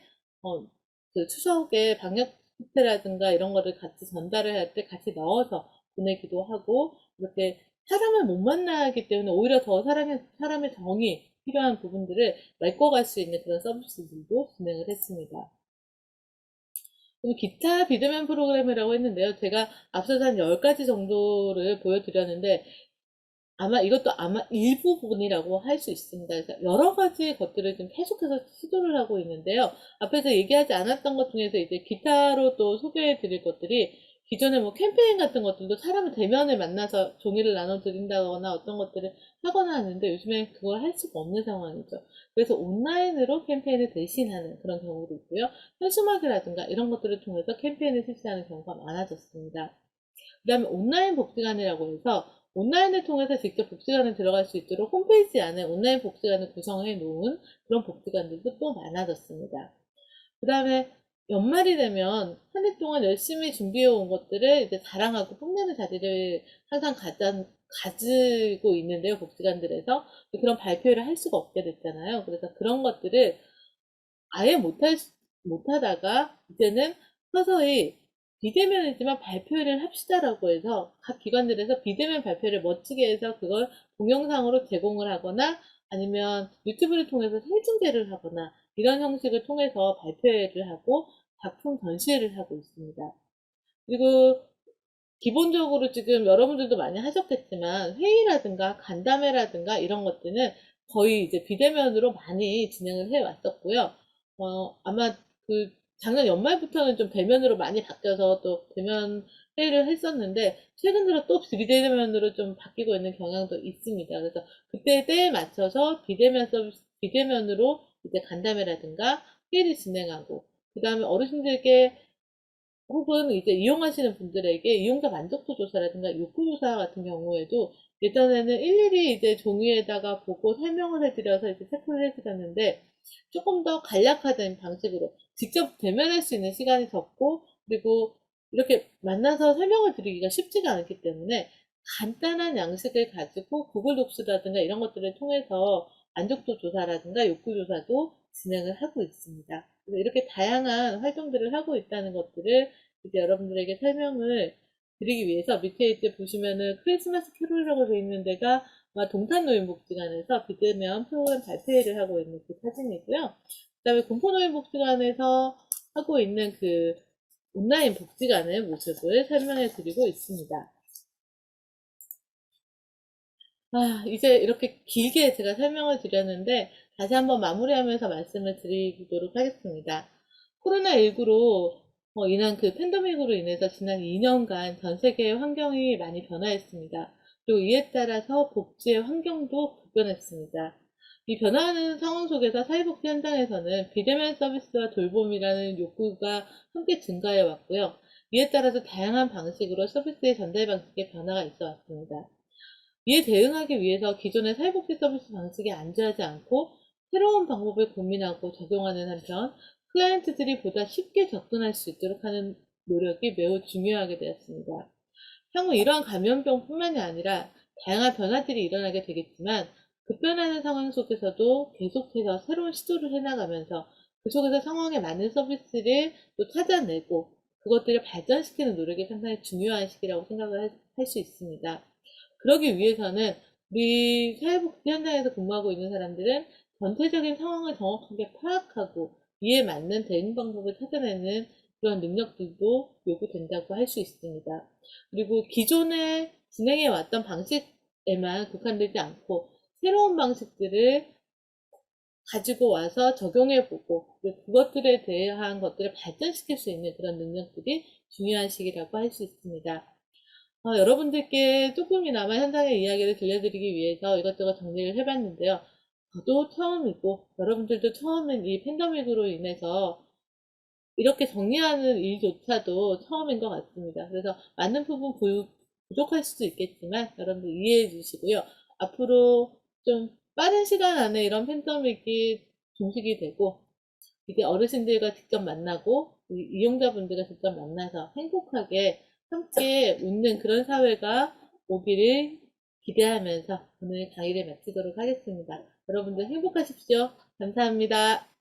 그 추석에 방역 키트라든가 이런 거를 같이 전달을 할 때 같이 넣어서 보내기도 하고, 이렇게 사람을 못 만나기 때문에 오히려 더 사람의 정이 필요한 부분들을 메꿔갈 수 있는 그런 서비스들도 진행을 했습니다. 그리고 기타 비대면 프로그램이라고 했는데요. 제가 앞서서 한 10가지 정도를 보여드렸는데 아마 이것도 아마 일부분이라고 할 수 있습니다. 그래서 여러 가지 것들을 지금 계속해서 시도를 하고 있는데요. 앞에서 얘기하지 않았던 것 중에서 이제 기타로 또 소개해 드릴 것들이, 기존에 뭐 캠페인 같은 것들도 사람을 대면을 만나서 종이를 나눠 드린다거나 어떤 것들을 하거나 하는데 요즘에 그걸 할 수가 없는 상황이죠. 그래서 온라인으로 캠페인을 대신하는 그런 경우도 있고요. 현수막이라든가 이런 것들을 통해서 캠페인을 실시하는 경우가 많아졌습니다. 그 다음에 온라인 복지관이라고 해서 온라인을 통해서 직접 복지관에 들어갈 수 있도록 홈페이지 안에 온라인 복지관을 구성해 놓은 그런 복지관들도 또 많아졌습니다. 그 다음에 연말이 되면 한 해 동안 열심히 준비해 온 것들을 이제 자랑하고 뽐내는 자리를 항상 가지고 있는데요, 복지관들에서. 그런 발표를 할 수가 없게 됐잖아요. 그래서 그런 것들을 아예 못하다가 이제는 서서히 비대면이지만 발표를 합시다라고 해서 각 기관들에서 비대면 발표를 멋지게 해서 그걸 동영상으로 제공을 하거나 아니면 유튜브를 통해서 생중계를 하거나 이런 형식을 통해서 발표회를 하고 작품 전시회를 하고 있습니다. 그리고 기본적으로 지금 여러분들도 많이 하셨겠지만 회의라든가 간담회라든가 이런 것들은 거의 이제 비대면으로 많이 진행을 해 왔었고요. 아마 그 작년 연말부터는 좀 대면으로 많이 바뀌어서 또 대면 회의를 했었는데 최근 들어 또 비대면으로 좀 바뀌고 있는 경향도 있습니다. 그래서 그때 때에 맞춰서 비대면으로 이제 간담회라든가 회의를 진행하고 그 다음에 어르신들께 혹은 이제 이용하시는 분들에게 이용자 만족도 조사라든가 욕구 조사 같은 경우에도 예전에는 일일이 이제 종이에다가 보고 설명을 해드려서 이제 체크를 해드렸는데 조금 더 간략화된 방식으로 직접 대면할 수 있는 시간이 적고 그리고 이렇게 만나서 설명을 드리기가 쉽지가 않기 때문에 간단한 양식을 가지고 구글 독스라든가 이런 것들을 통해서 만족도 조사라든가 욕구 조사도 진행을 하고 있습니다. 그래서 이렇게 다양한 활동들을 하고 있다는 것들을 이제 여러분들에게 설명을 드리기 위해서 밑에 이제 보시면은 크리스마스 캐롤이라고 되어 있는 데가 동탄노인복지관에서 비대면 프로그램 발표회를 하고 있는 그 사진이고요. 그 다음에 공포노인복지관에서 하고 있는 그 온라인 복지관의 모습을 설명해 드리고 있습니다. 이제 이렇게 길게 제가 설명을 드렸는데 다시 한번 마무리하면서 말씀을 드리도록 하겠습니다. 코로나19로 인한 그 팬데믹으로 인해서 지난 2년간 전 세계의 환경이 많이 변화했습니다. 그리고 이에 따라서 복지의 환경도 급변했습니다. 이 변화하는 상황 속에서 사회복지 현장에서는 비대면 서비스와 돌봄이라는 욕구가 함께 증가해 왔고요. 이에 따라서 다양한 방식으로 서비스의 전달 방식에 변화가 있어 왔습니다. 이에 대응하기 위해서 기존의 사회복지 서비스 방식에 안주하지 않고 새로운 방법을 고민하고 적용하는 한편 클라이언트들이 보다 쉽게 접근할 수 있도록 하는 노력이 매우 중요하게 되었습니다. 향후 이러한 감염병뿐만이 아니라 다양한 변화들이 일어나게 되겠지만 급변하는 상황 속에서도 계속해서 새로운 시도를 해나가면서 그 속에서 상황에 맞는 서비스를 또 찾아내고 그것들을 발전시키는 노력이 상당히 중요한 시기라고 생각을 할 수 있습니다. 그러기 위해서는 우리 사회복지 현장에서 근무하고 있는 사람들은 전체적인 상황을 정확하게 파악하고 이에 맞는 대응 방법을 찾아내는 그런 능력들도 요구된다고 할 수 있습니다. 그리고 기존에 진행해 왔던 방식에만 국한되지 않고 새로운 방식들을 가지고 와서 적용해보고 그것들에 대한 것들을 발전시킬 수 있는 그런 능력들이 중요한 시기라고 할 수 있습니다. 여러분들께 조금이나마 현장의 이야기를 들려드리기 위해서 이것저것 정리를 해봤는데요. 저도 처음이고 여러분들도 처음인 이 팬데믹으로 인해서 이렇게 정리하는 일조차도 처음인 것 같습니다. 그래서 많은 부분 부족할 수도 있겠지만 여러분들 이해해 주시고요. 앞으로 좀 빠른 시간 안에 이런 팬데믹이 종식이 되고 이제 어르신들과 직접 만나고 이용자분들과 직접 만나서 행복하게 함께 웃는 그런 사회가 오기를 기대하면서 오늘 강의를 마치도록 하겠습니다. 여러분들 행복하십시오. 감사합니다.